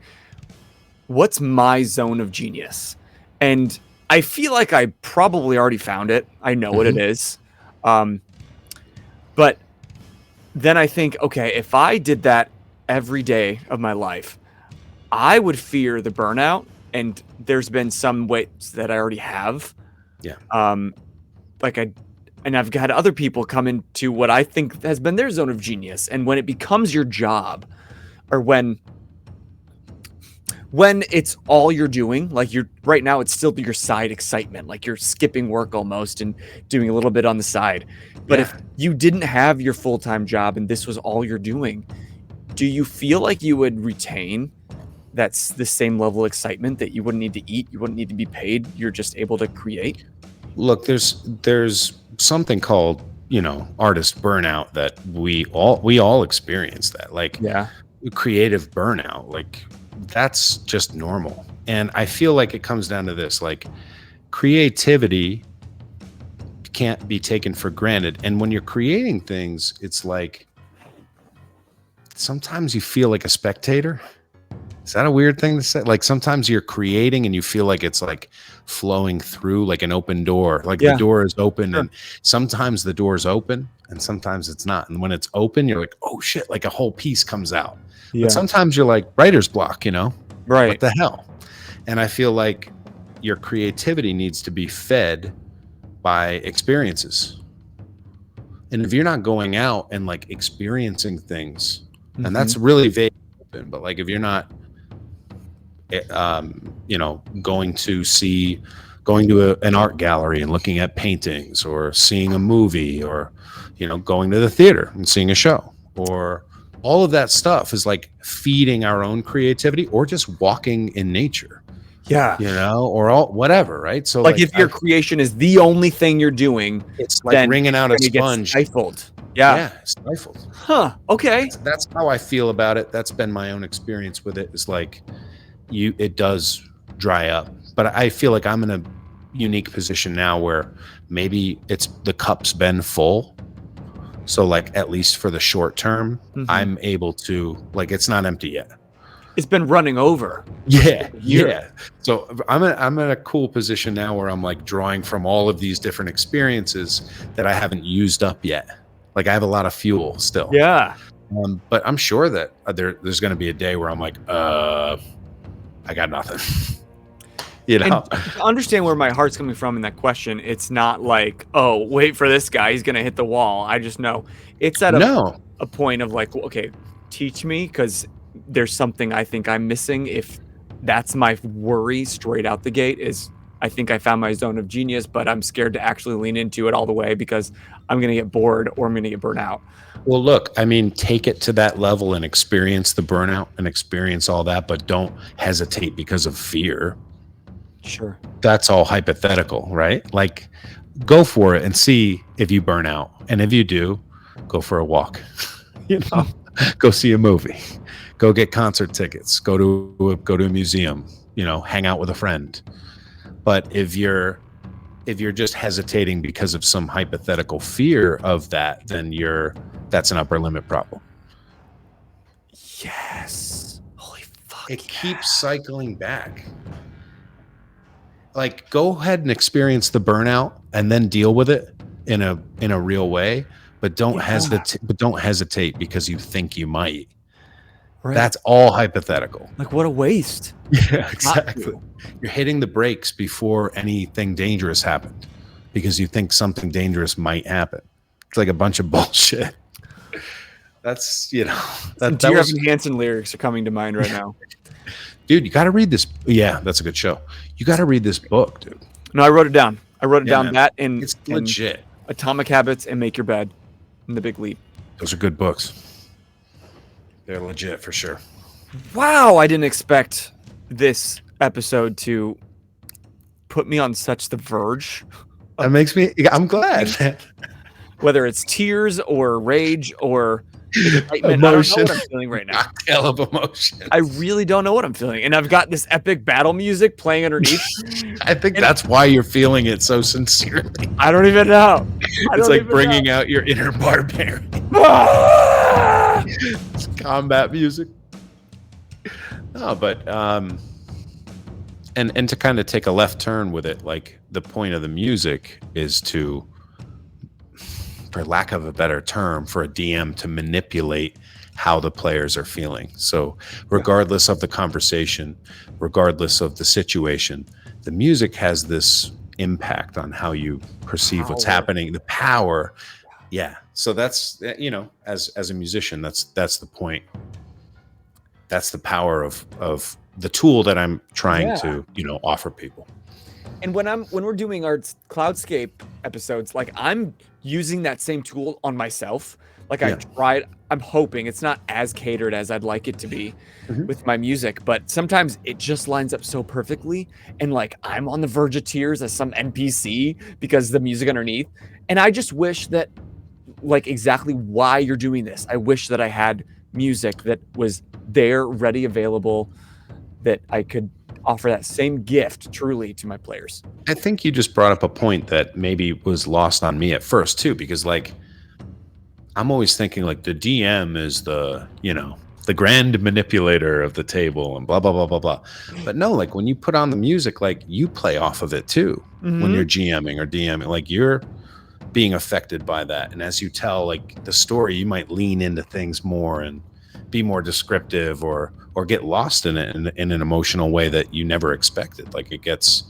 what's my zone of genius? And I feel like I probably already found it. I know what it is. But then I think, okay, if I did that every day of my life, I would fear the burnout. And there's been some ways that I already have. Yeah. And I've had other people come into what I think has been their zone of genius. And when it becomes your job, or when it's all you're doing, like right now, it's still your side excitement, like you're skipping work almost and doing a little bit on the side. But if you didn't have your full-time job and this was all you're doing, do you feel like you would retain that's the same level of excitement, that you wouldn't need to eat, you wouldn't need to be paid, you're just able to create? Look, there's something called, you know, artist burnout that we all experience that, like creative burnout. Like that's just normal. And I feel like it comes down to this, like creativity can't be taken for granted. And when you're creating things, it's like sometimes you feel like a spectator. Is that a weird thing to say? Like sometimes you're creating and you feel like it's like flowing through like an open door. Like the door is open and sometimes the door is open and sometimes it's not. And when it's open, you're like, oh shit, like a whole piece comes out. Yeah. But sometimes you're like writer's block, you know? Right. What the hell? And I feel like your creativity needs to be fed by experiences. And if you're not going out and like experiencing things, and that's really vague, but like if you're not you know, going to an art gallery and looking at paintings, or seeing a movie, or, you know, going to the theater and seeing a show, or all of that stuff is like feeding our own creativity, or just walking in nature. Yeah. You know, or whatever, right? So like if your creation is the only thing you're doing, it's like wringing out a sponge. Stifled. Yeah, stifled. Huh. Okay. That's how I feel about it. That's been my own experience with it. It's like it does dry up, but I feel like I'm in a unique position now where maybe the cup's been full. So like, at least for the short term, I'm able to, like, it's not empty yet. It's been running over. Yeah. So I'm in a cool position now where I'm like drawing from all of these different experiences that I haven't used up yet. Like I have a lot of fuel still. Yeah. But I'm sure that there's going to be a day where I'm like, I got nothing. You know, and to understand where my heart's coming from in that question, it's not like, oh, wait for this guy, he's going to hit the wall. I just know it's at a point of like, okay, teach me, because there's something I think I'm missing. If that's my worry straight out the gate, is I think I found my zone of genius, but I'm scared to actually lean into it all the way because I'm going to get bored or I'm going to get burnt out. Well, look, I mean, take it to that level and experience the burnout and experience all that, but don't hesitate because of fear. Sure. That's all hypothetical, right? Like, go for it and see if you burn out. And if you do, go for a walk. Go see a movie. Go get concert tickets. Go to a museum. Hang out with a friend. But if you're just hesitating because of some hypothetical fear of that, then that's an upper limit problem. Yes. Holy fuck. It keeps cycling back. Like, go ahead and experience the burnout and then deal with it in a real way, but don't hesitate because you think you might. Right. That's all hypothetical. Like, what a waste. Yeah, exactly. You're hitting the brakes before anything dangerous happened because you think something dangerous might happen. It's like a bunch of bullshit. That's, Some Dear Evan Hansen lyrics are coming to mind right now. Dude, you got to read this. Yeah, that's a good show. You got to read this book, dude. No, I wrote it down. Man. That and it's legit. Atomic Habits and Make Your Bed and The Big Leap. Those are good books. They're legit for sure. Wow, I didn't expect this episode to put me on such the verge. That makes me. I'm glad. Whether it's tears or rage or excitement, emotion. I don't know what I'm feeling right now. Cocktail of emotion. I really don't know what I'm feeling, and I've got this epic battle music playing underneath. I think that's why you're feeling it so sincerely. I don't even know. It's like bringing out your inner barbarian. It's combat music. No, but and to kind of take a left turn with it, like the point of the music is to, for lack of a better term, for a DM to manipulate how the players are feeling. So regardless of the conversation, regardless of the situation, the music has this impact on how you perceive what's happening, the power. Yeah. So that's, as a musician, that's the point. That's the power of the tool that I'm trying to, offer people. And when we're doing our Cloudscape episodes, like I'm using that same tool on myself. Like I'm hoping it's not as catered as I'd like it to be with my music, but sometimes it just lines up so perfectly. And like I'm on the verge of tears as some NPC because the music underneath. And I just wish that, like, exactly why you're doing this. I wish that I had music that was there, ready, available, that I could offer that same gift truly to my players. I think you just brought up a point that maybe was lost on me at first too, because like I'm always thinking like the DM is the grand manipulator of the table and blah blah blah blah blah. But no, like when you put on the music, like you play off of it too when you're GMing or DMing, like you're being affected by that. And as you tell like the story, you might lean into things more and be more descriptive or get lost in it in an emotional way that you never expected. Like it gets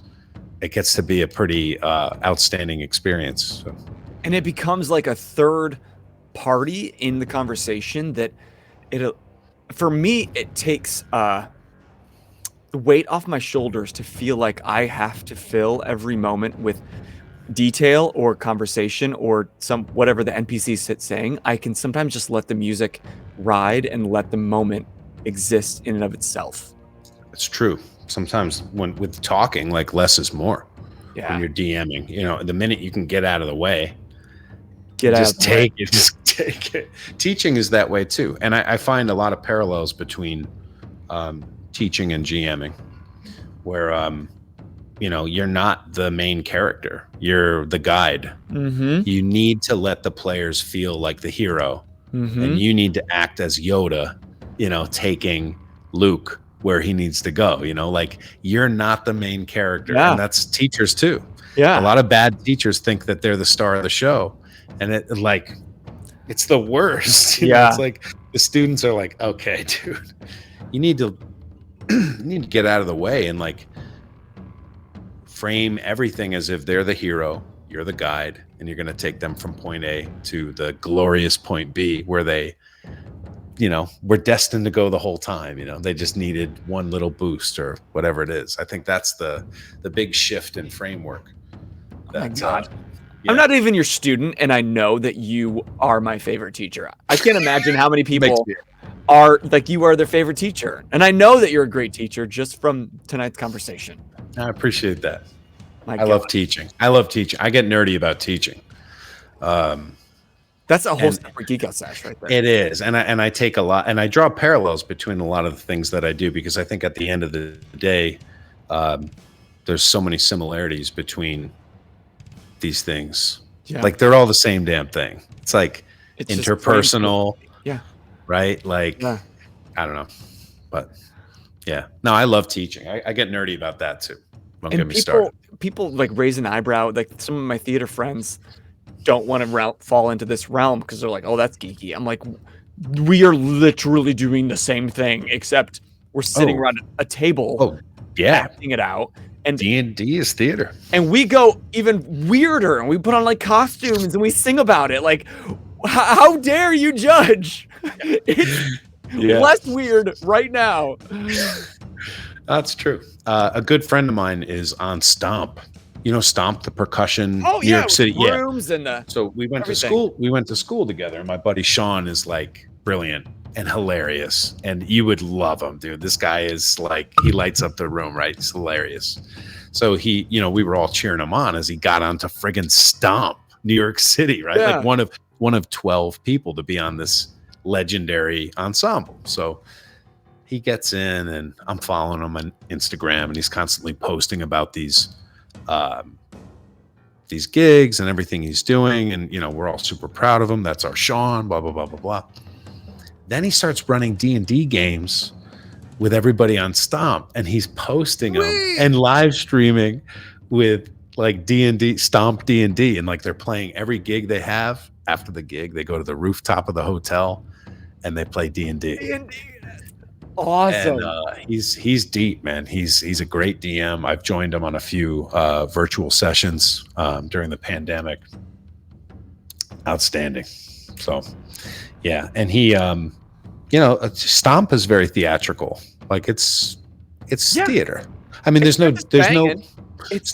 to be a pretty outstanding experience. So. And it becomes like a third party in the conversation that for me, it takes the weight off my shoulders to feel like I have to fill every moment with detail or conversation or whatever the NPC sits saying. I can sometimes just let the music ride and let the moment exist in and of itself. It's true. Sometimes with talking, like less is more. Yeah. When you're DMing, the minute you can get out of the way, just take it. Teaching is that way too. And I find a lot of parallels between teaching and GMing where, you're not the main character. You're the guide. You need to let the players feel like the hero. And you need to act as Yoda, taking Luke where he needs to go, like you're not the main character. Yeah. And that's teachers too. Yeah. A lot of bad teachers think that they're the star of the show. And it's the worst. It's like the students are like, okay, dude, you need to get out of the way and like frame everything as if they're the hero, you're the guide, and you're going to take them from point A to the glorious point B where they we're destined to go the whole time. They just needed one little boost or whatever it is. I think that's the big shift in framework. Oh my God. I'm not even your student, and I know that you are my favorite teacher. I can't imagine how many people are like you are their favorite teacher. And I know that you're a great teacher just from tonight's conversation. I appreciate that. I love teaching. I get nerdy about teaching. That's a whole separate Geek Out Sesh right there. It is. And I take a lot, and I draw parallels between a lot of the things that I do, because I think at the end of the day, there's so many similarities between these things. Yeah. Like they're all the same damn thing. It's like it's interpersonal. Yeah. Right? Like, I don't know. But yeah. No, I love teaching. I get nerdy about that too. Don't get me started. People like raise an eyebrow. Like some of my theater friends don't want to fall into this realm because they're like, oh, that's geeky. I'm like, we are literally doing the same thing, except we're sitting around a table acting it out. And D&D is theater. And we go even weirder, and we put on like costumes and we sing about it. Like, how dare you judge? It's less weird right now. That's true. A good friend of mine is on Stomp. Stomp, the percussion, New York City. Rooms and so we went to school. We went to school together, and my buddy Sean is like brilliant and hilarious, and you would love him, dude. This guy is like, he lights up the room, right? He's hilarious. So we were all cheering him on as he got onto friggin' Stomp, New York City, right? Yeah. Like one of 12 people to be on this legendary ensemble. So he gets in, and I'm following him on Instagram, and he's constantly posting about these gigs and everything he's doing, and we're all super proud of him. That's our Sean, blah blah blah blah blah. Then he starts running D&D games with everybody on Stomp, and he's posting them and live streaming with like D&D, Stomp D&D, and like they're playing every gig they have. After the gig, they go to the rooftop of the hotel and they play D&D. Awesome. And he's deep, man. He's a great DM. I've joined him on a few virtual sessions during the pandemic. Outstanding. So yeah, and he Stomp is very theatrical. Like it's theater. I mean, it's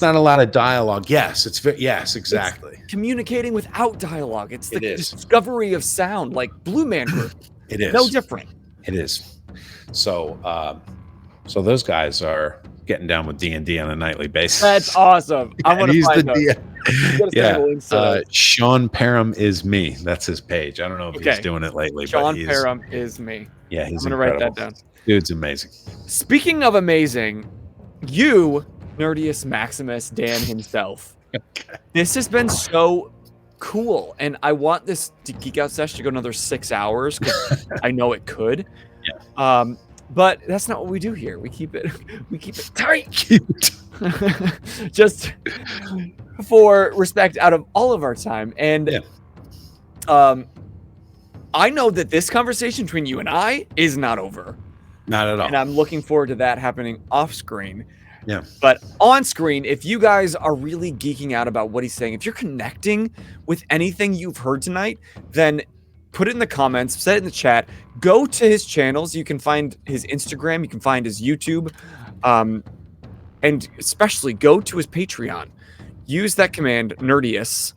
not a lot of dialogue. Yes, exactly. It's communicating without dialogue. It's the discovery of sound, like Blue Man Group. It is no different. It is. So those guys are getting down with D&D on a nightly basis. That's awesome. I want to find those. Sean Parham is me. That's his page. I don't know if he's doing it lately. Sean Parham is me. Yeah, he's I'm gonna write that down. Dude's amazing. Speaking of amazing, you, Nerdius Maximus, Dan himself. This has been so cool, and I want this Geek Out Sesh to go another 6 hours because I know it could. Yeah. But that's not what we do here. We keep it tight. Just for respect out of all of our time. And I know that this conversation between you and I is not over. Not at all. And I'm looking forward to that happening off screen. Yeah. But on screen, if you guys are really geeking out about what he's saying, if you're connecting with anything you've heard tonight, then put it in the comments, set it in the chat, go to his channels. You can find his Instagram, you can find his YouTube, and especially go to his Patreon. Use that command, Nerdius,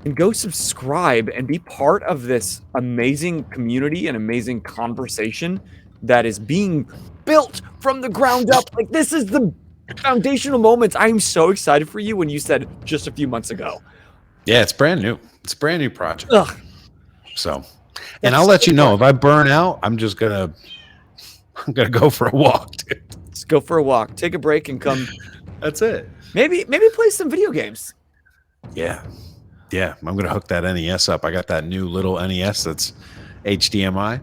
and go subscribe and be part of this amazing community and amazing conversation that is being built from the ground up. Like, this is the foundational moments. I'm so excited for you when you said just a few months ago. Yeah, it's brand new. It's a brand new project. Ugh. So, and I'll let you know if I burn out, I'm gonna go for a walk, dude. Just go for a walk, take a break, and come. That's it. Maybe play some video games. Yeah. I'm gonna hook that NES up. I got that new little NES that's HDMI.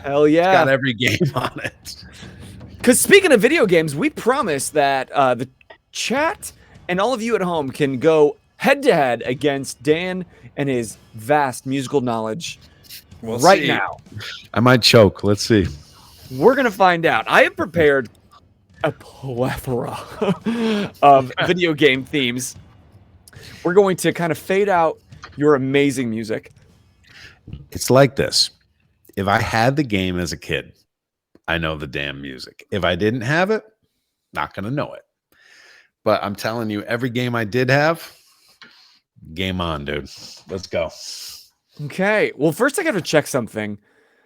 Hell yeah! It's got every game on it. Because speaking of video games, we promise that the chat and all of you at home can go head to head against Dan and his vast musical knowledge now. I might choke. Let's see. We're going to find out. I have prepared a plethora of video game themes. We're going to kind of fade out your amazing music. It's like this. if I had the game as a kid, I know the damn music. If I didn't have it, not gonna know it. But I'm telling you, every game I did have, game on, dude. Let's go. Okay. Well, first I got to check something.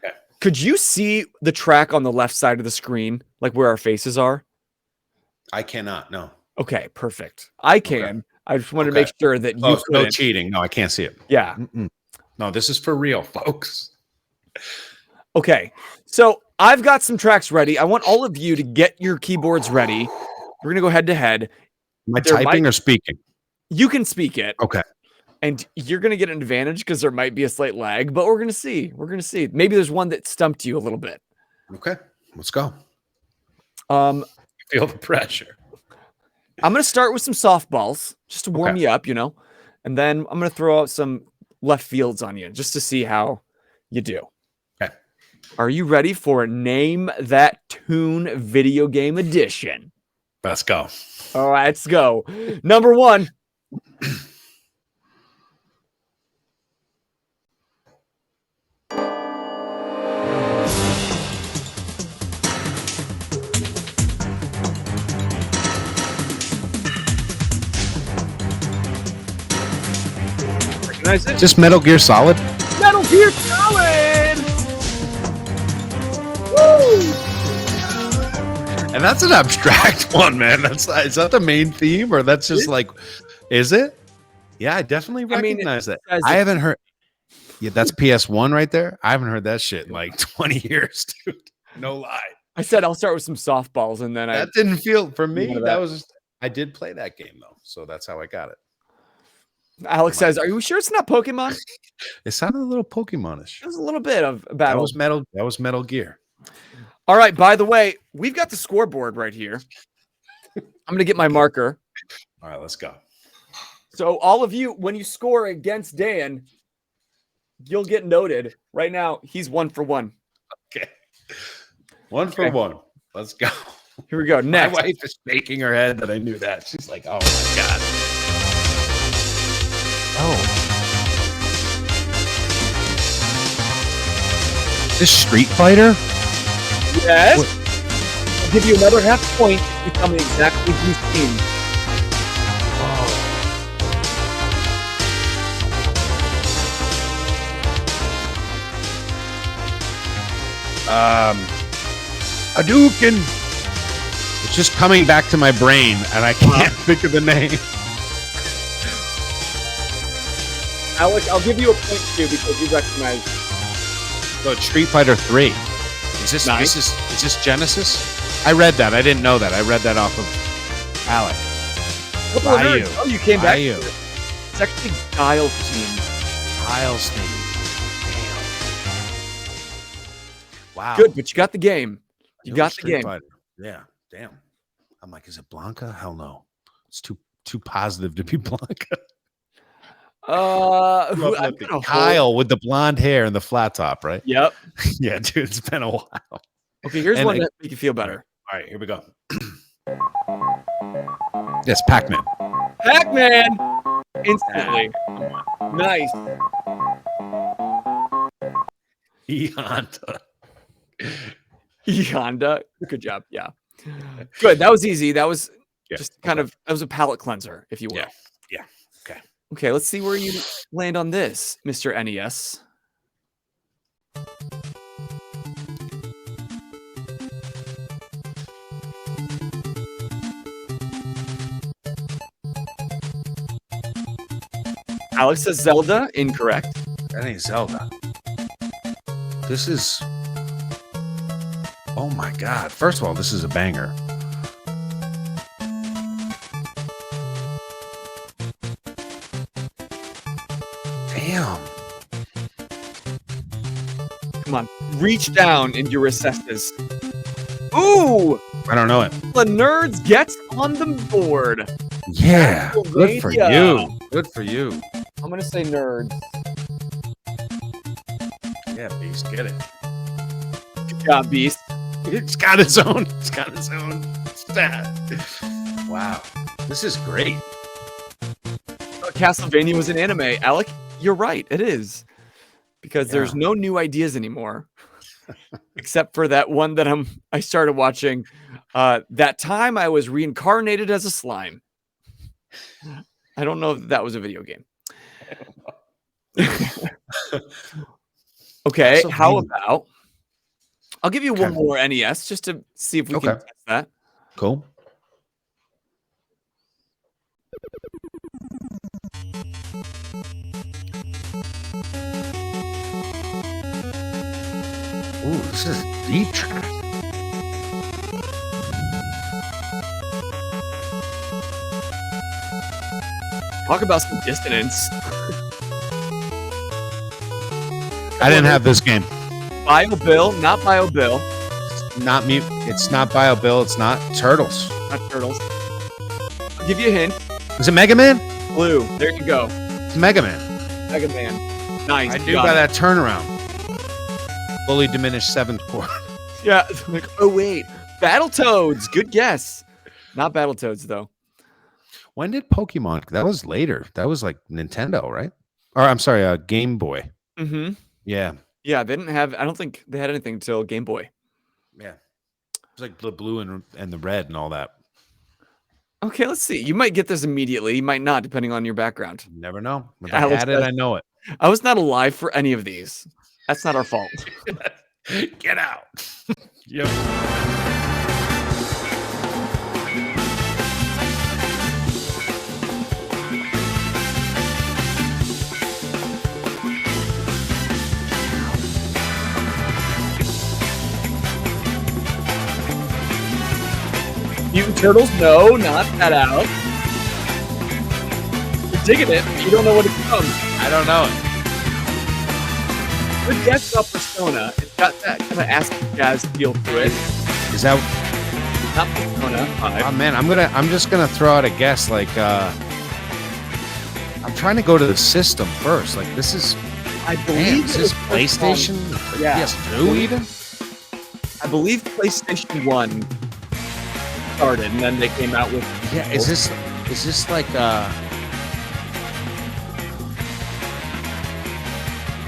Okay. Could you see the track on the left side of the screen, like where our faces are? I cannot. No. Okay, perfect. I can. Okay. I just wanted to make sure that you couldn't. No cheating. No, I can't see it. Yeah. No, this is for real, folks. Okay. So I've got some tracks ready. I want all of you to get your keyboards ready. We're going to go head to head. Am I typing or speaking? You can speak it. Okay. And you're going to get an advantage because there might be a slight lag, but we're going to see. We're going to see. Maybe there's one that stumped you a little bit. Okay. Let's go. Feel the pressure. I'm going to start with some softballs just to warm you up, and then I'm going to throw out some left fields on you just to see how you do. Okay. Are you ready for Name That Tune Video Game Edition? Let's go. All right, let's go. Number 1. Recognize it? Just Metal Gear Solid? Metal Gear Solid! Woo! And that's an abstract one, man. Is that the main theme, or that's just is it? Yeah, I definitely recognize that. I haven't heard. Yeah, that's PS1 right there. I haven't heard that shit in like 20 years, dude. No lie. I said I'll start with some softballs, and then that didn't feel for me. That was I did play that game though, so that's how I got it. Alex says, "Are you sure it's not Pokemon?" It sounded a little Pokemonish. It was a little bit of battle. That was Metal Gear. All right. By the way, we've got the scoreboard right here. I'm gonna get my marker. All right, let's go. So all of you, when you score against Dan, you'll get noted. Right now, he's 1 for 1. Okay. 1 for 1. Let's go. Here we go. Next. My wife is shaking her head that I knew that. She's like, oh my God. Oh. This Street Fighter? Yes. I'll give you another half point if you tell me exactly who's team. Hadouken. It's just coming back to my brain, and I can't think of the name. Alex, I'll give you a point too because you recognize. So it's Street Fighter 3. Is this nice. Is this Genesis? I read that. I didn't know that. I read that off of Alec. Oh, you came back. You. It's actually Giles' team. Giles' team. Damn. Wow. Good, but you got the game. You got the game. Fighter. Yeah. Damn. I'm like, is it Blanca? Hell no. It's too positive to be Blanca. Kyle with the blonde hair and the flat top, right? Yep. Yeah, dude, it's been a while. Okay, here's one that make you feel better. All right, here we go. Yes, Pac-Man. Pac-Man! Instantly. Nice. E-Honda. E-Honda. Good job. Yeah. Good. That was easy. That was just kind of, that was a palate cleanser, if you will. Yeah. Okay. Okay, let's see where you land on this, Mr. NES. Alex says Zelda. Incorrect. That ain't Zelda. This is... Oh my God. First of all, this is a banger. Damn. Come on. Reach down in your recesses. Ooh! I don't know it. The Nerds gets on the board. Yeah. Good for you. Good for you. I'm going to say Nerds. Yeah, Beast, get it. Good job, Beast. It's got its own stat. Wow. This is great. Castlevania was an anime. Alec, you're right. It is. because there's no new ideas anymore, except for that one that I started watching. That time I was reincarnated as a slime. I don't know if that was a video game. Okay, how about I'll give you one more NES just to see if we can test that. Cool. Ooh, this is a deep track. Talk about some dissonance. I didn't have this game. Bio Bill, not Bio Bill. Not me. It's not Bio Bill. It's not Turtles. Not Turtles. I'll give you a hint. Is it Mega Man? Blue. There you go. It's Mega Man. Mega Man. Nice. I knew by that turnaround. Fully diminished seventh chord. Yeah. Like, oh wait, Battletoads. Good guess. Not Battletoads though. When did Pokemon? That was later. That was like Nintendo, right? Or I'm sorry, Game Boy. Mm-hmm. Yeah. Yeah, they didn't have. I don't think they had anything until Game Boy. Yeah. It was like the blue and the red and all that. Okay, let's see. You might get this immediately. You might not, depending on your background. You never know. If I had it, I know it. I was not alive for any of these. That's not our fault. Get out. Yep. Mutant Turtles? No, not that out. You're digging it, but you don't know what it becomes. I don't know it. Good guess about Persona. It's got that kind of acid jazz feel to it. Is that not Persona 5? Oh man, I'm just gonna throw out a guess. Like I'm trying to go to the system first. Like this is, I believe, is this PlayStation? Yeah. PS2 even? I believe PlayStation 1 started, and then they came out with. Yeah. Is this like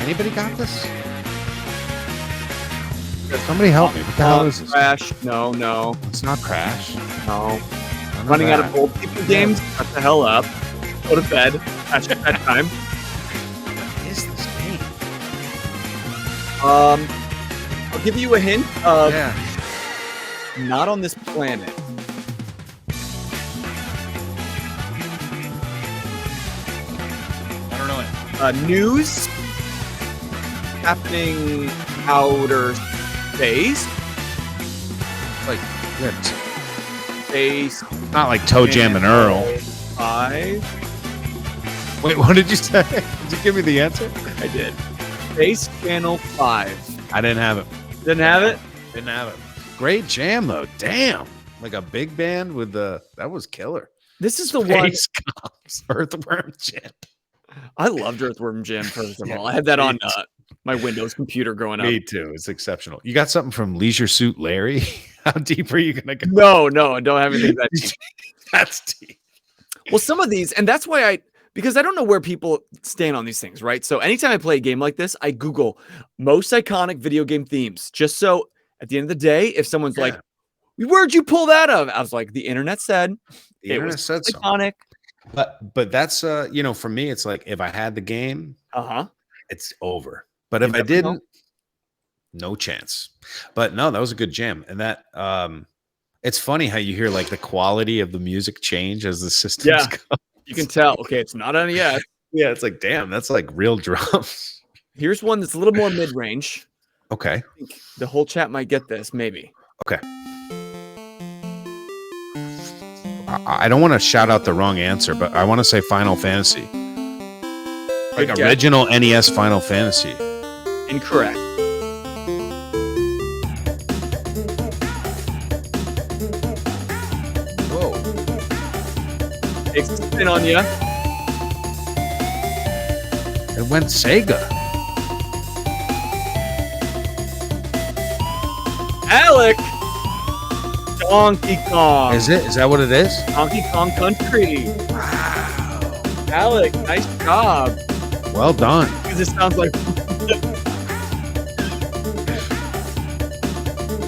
anybody got this? Somebody help me. What the hell is this? Crash? No. It's not Crash. No. Running out of old people games? Shut the hell up. Go to bed. That's bedtime. What is this game? I'll give you a hint of not on this planet. I don't know it. News happening outer space. Like space. Not like Toe Jam and Earl. 5. Wait, what did you say? Did you give me the answer? I did. Space Channel 5. I didn't have it. Didn't have it? Didn't have it. Great jam though. Damn. Like a big band with that was killer. This is the Space Cops, Earthworm Jim. I loved Earthworm Jim, first of all. I had that on my Windows computer growing up. Me too. It's exceptional. You got something from Leisure Suit Larry? How deep are you going to go? No, I don't have anything that deep. That's deep. Well, some of these, and that's why because I don't know where people stand on these things, right? So anytime I play a game like this, I Google most iconic video game themes, just so at the end of the day, if someone's like, where'd you pull that of? I was like, the internet said. The internet said iconic. So. But that's for me, it's like if I had the game, it's over. But if I didn't, no chance. But no, that was a good jam. And that it's funny how you hear like the quality of the music change as the systems go. You can tell. Okay, it's not on yet. Yeah, it's like, damn, that's like real drums. Here's one that's a little more mid-range. Okay. I think the whole chat might get this, maybe. Okay. I don't want to shout out the wrong answer, but I want to say Final Fantasy. Like original NES Final Fantasy. Incorrect. Whoa. Takes a spin on you. It went Sega. Alec! Donkey Kong. Is it? Is that what it is? Donkey Kong Country. Wow. Alec, nice job. Well done. Because it sounds like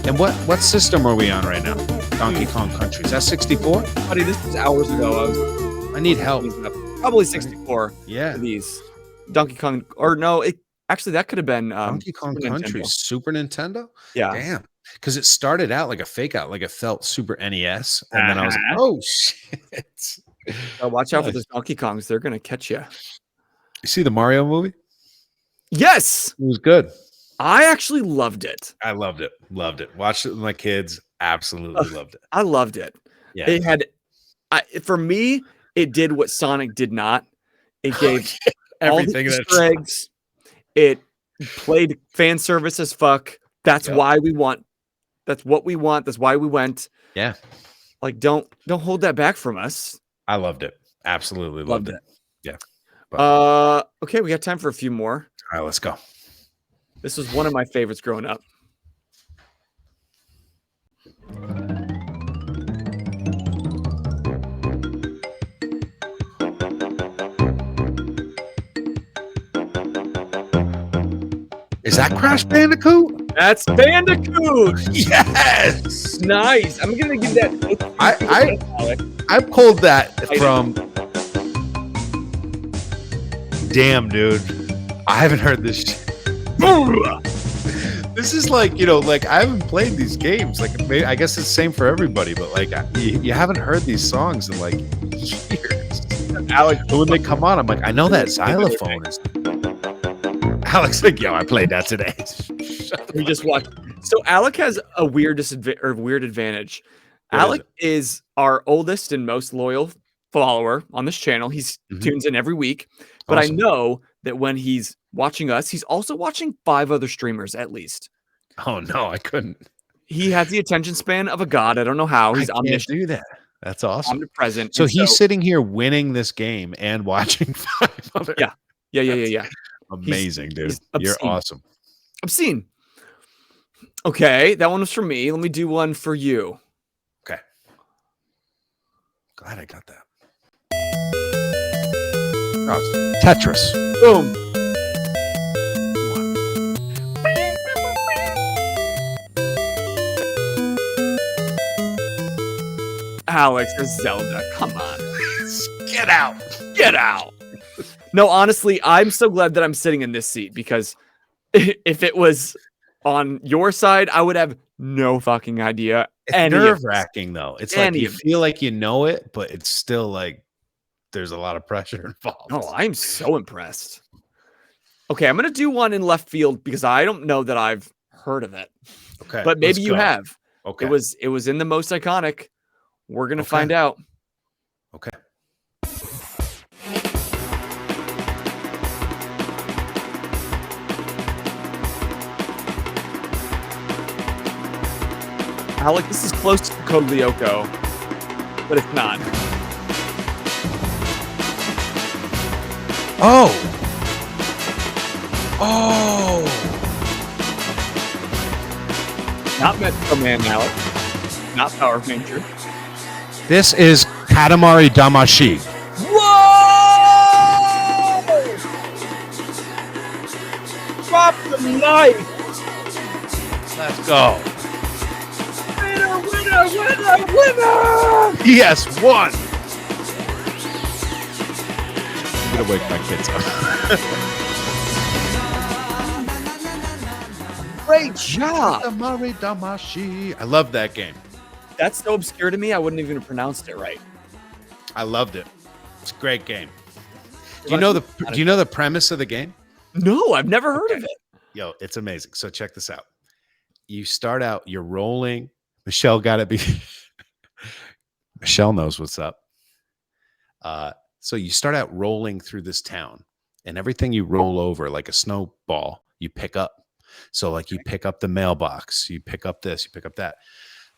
And what system are we on right now? Donkey Kong Country. Is that 64? Buddy, this was hours ago. I need help. Probably 64. Yeah. For these Donkey Kong, or no, actually that could have been Donkey Kong Country, Super Nintendo. Yeah. Damn. Because it started out like a fake out, like it felt Super NES, and then I was like, oh shit. Watch out for those Donkey Kongs. They're gonna catch you. You see the Mario movie? Yes. It was good. I actually loved it. I loved it. Loved it. Watched it with my kids. Absolutely loved it. I loved it. Yeah. It had, for me, it did what Sonic did not. It gave everything Easter eggs. It played fan service as fuck. That's why we want. That's what we want. That's why we went. Yeah. Like, don't hold that back from us. I loved it. Absolutely loved it. Yeah. Okay, we got time for a few more. All right, let's go. This was one of my favorites growing up. Is that Crash Bandicoot? That's Bandicoot. Yes. Nice. I'm gonna give that. I pulled that from. Damn, dude. I haven't heard this shit. This is like, like I haven't played these games. Like, I guess it's the same for everybody, but like you haven't heard these songs in like years. Alex, when they come on, I'm like, I know that xylophone is. Alex, like, yo, I played that today. We just watched. So Alec has a weird advantage. Alec is our oldest and most loyal follower on this channel. He's tunes in every week. But I know that when he's watching us, he's also watching 5 other streamers at least. Oh no, I couldn't. He has the attention span of a god. I don't know how. He's omniscient. Do that. That's awesome. Omnipresent. So he's sitting here winning this game and watching 5 other. Yeah. Amazing, dude. You're awesome. Obscene. Okay, that one was for me. Let me do one for you. Okay. Glad I got that. Oh, Tetris. Boom. Alex or Zelda, come on. Get out. Get out. No, honestly, I'm so glad that I'm sitting in this seat because if it was on your side, I would have no fucking idea. It's nerve-wracking, though. It's like you feel like you know it, but it's still like there's a lot of pressure involved. Oh, I'm so impressed. Okay, I'm going to do one in left field because I don't know that I've heard of it. Okay. But maybe you have. Okay. It was in the most iconic. We're going to find out. Okay. Alec, this is close to Code Lyoko, but it's not. Oh! Not Metro Man, Alec. Not Power Ranger. This is Katamari Damacy. Whoa! Drop the knife! Let's go. Winner! Yes, won! I'm gonna wake my kids up. Great job! Katamari Damacy. I love that game. That's so obscure to me, I wouldn't even have pronounced it right. I loved it. It's a great game. Do you know the premise of the game? No, I've never heard of it. Yo, it's amazing. So check this out. You start out, you're rolling. Michelle got it. Michelle knows what's up. So you start out rolling through this town, and everything you roll over, like a snowball, you pick up. So like you pick up the mailbox, you pick up this, you pick up that.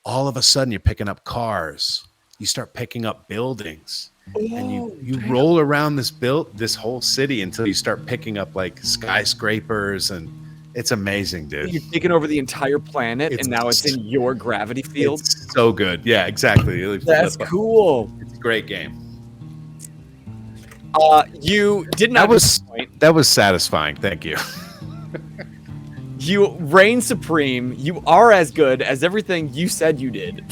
All of a sudden, you're picking up cars. You start picking up buildings, and you roll around this whole city until you start picking up like skyscrapers, and it's amazing, dude. You're taking over the entire planet, and now it's in your gravity field. It's so good. Yeah, exactly. That's cool. It's a great game. You did not. That was satisfying. Thank you. You reign supreme. You are as good as everything you said you did.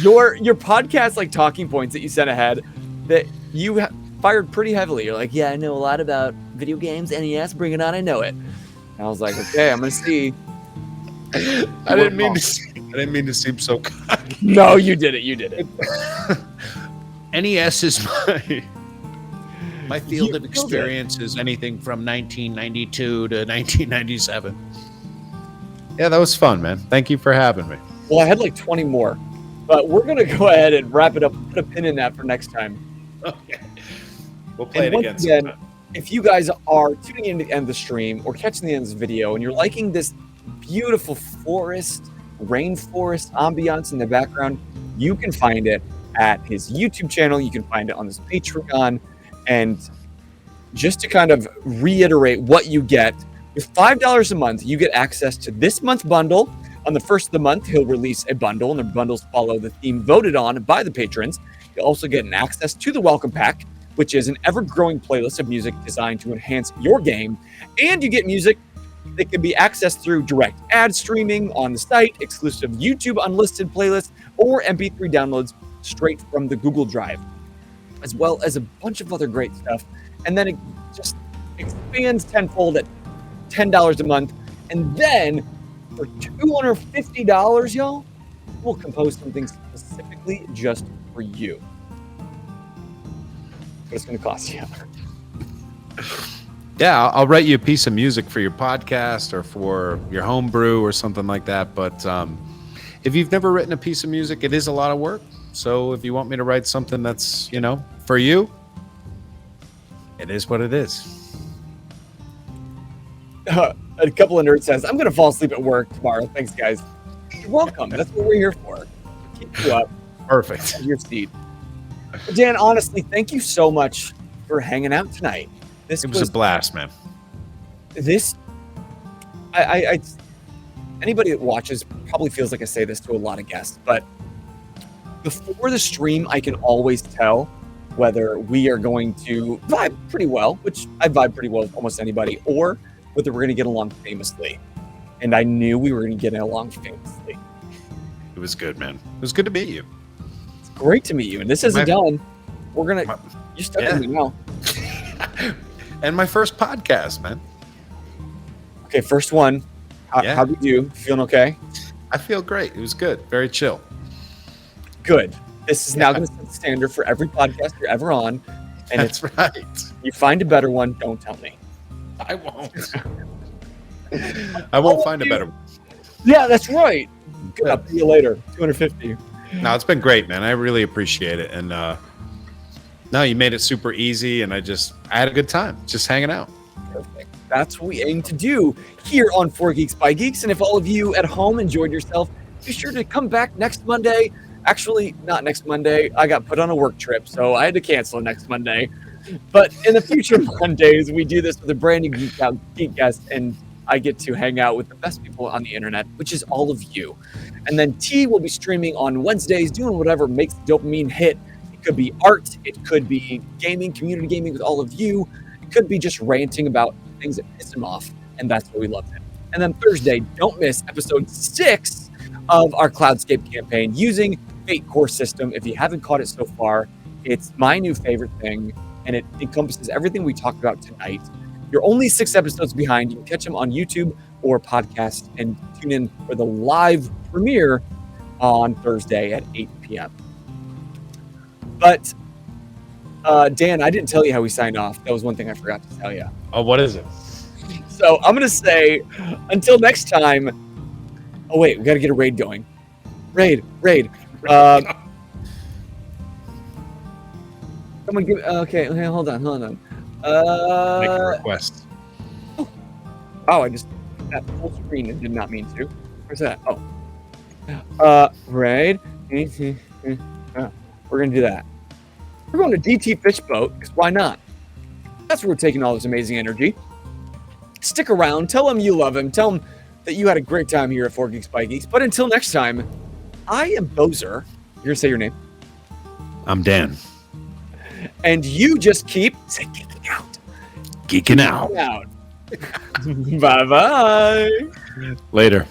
Your podcast like talking points that you sent ahead that you fired pretty heavily. You're like, yeah, I know a lot about video games, NES, bring it on, I know it. And I was like, okay, I'm gonna see. I didn't mean to seem so cocky. No, you did it. You did it. NES is my field of experience is anything from 1992 to 1997. Yeah, that was fun, man. Thank you for having me. Well, I had like 20 more, but we're going to go ahead and wrap it up, put a pin in that for next time. Okay. We'll play it again. Again, if you guys are tuning in to the end of the stream or catching the end of this video and you're liking this beautiful forest, rainforest ambiance in the background, you can find it at his YouTube channel. You can find it on his Patreon. And just to kind of reiterate what you get, with $5 a month, you get access to this month's bundle. On the first of the month, he'll release a bundle, and the bundles follow the theme voted on by the patrons. You'll also get an access to the Welcome Pack, which is an ever-growing playlist of music designed to enhance your game. And you get music that can be accessed through direct ad streaming on the site, exclusive YouTube unlisted playlists, or MP3 downloads straight from the Google Drive, as well as a bunch of other great stuff. And then it just expands tenfold at $10 a month. And then for $250, y'all, we'll compose something specifically just for you. But it's going to cost you. Yeah, I'll write you a piece of music for your podcast or for your homebrew or something like that. But if you've never written a piece of music, it is a lot of work. So if you want me to write something that's, for you, it is what it is. A couple of nerds says, I'm going to fall asleep at work tomorrow. Thanks, guys. You're welcome. That's what we're here for. Keep you up. Perfect. Your seat. Dan, honestly, thank you so much for hanging out tonight. It was a blast, man. Anybody that watches probably feels like I say this to a lot of guests, but before the stream, I can always tell whether we are going to vibe pretty well, which I vibe pretty well with almost anybody, or whether we're going to get along famously. And I knew we were going to get along famously. It was good, man. It was good to meet you. It's great to meet you. And this isn't done. We're going to... You're stuck with me now. And my first podcast, man. Okay, first one. How do you do? Feeling okay? I feel great. It was good. Very chill. Good. This is now going to set the standard for every podcast you're ever on. And that's right. You find a better one, don't tell me. I won't. I won't find a better one. Yeah, that's right. Good. I'll see you later. 250. No, it's been great, man. I really appreciate it. And no, you made it super easy, and I had a good time just hanging out. Perfect. That's what we aim to do here on 4 Geeks by Geeks. And if all of you at home enjoyed yourself, be sure to come back next Monday. Actually, not next Monday. I got put on a work trip, so I had to cancel next Monday. But in the future Mondays, we do this with a brand new Geek Out Geek guest, and I get to hang out with the best people on the internet, which is all of you. And then T will be streaming on Wednesdays, doing whatever makes dopamine hit. It could be art. It could be gaming, community gaming with all of you. It could be just ranting about things that piss him off, and that's what we love him. And then Thursday, don't miss episode 6 of our Cloudscape campaign using Fate Core System. If you haven't caught it so far, it's my new favorite thing, and it encompasses everything we talked about tonight. You're only 6 episodes behind. You can catch them on YouTube or podcast and tune in for the live premiere on Thursday at 8 p.m. But Dan, I didn't tell you how we signed off. That was one thing I forgot to tell you. Oh, what is it? So I'm going to say, until next time. Oh, wait, we got to get a raid going. Raid. Someone give. Okay, hold on. Make a request. Oh, I just that full screen and did not mean to. Where's that? Oh. Raid. We're gonna do that. We're going to DT Fishboat, because why not? That's where we're taking all this amazing energy. Stick around. Tell him you love him. Tell him that you had a great time here at 4 Geeks by Geeks. But until next time, I am Boser. You're gonna say your name. I'm Dan. And you just keep geeking out. Geeking out. Bye bye. Later.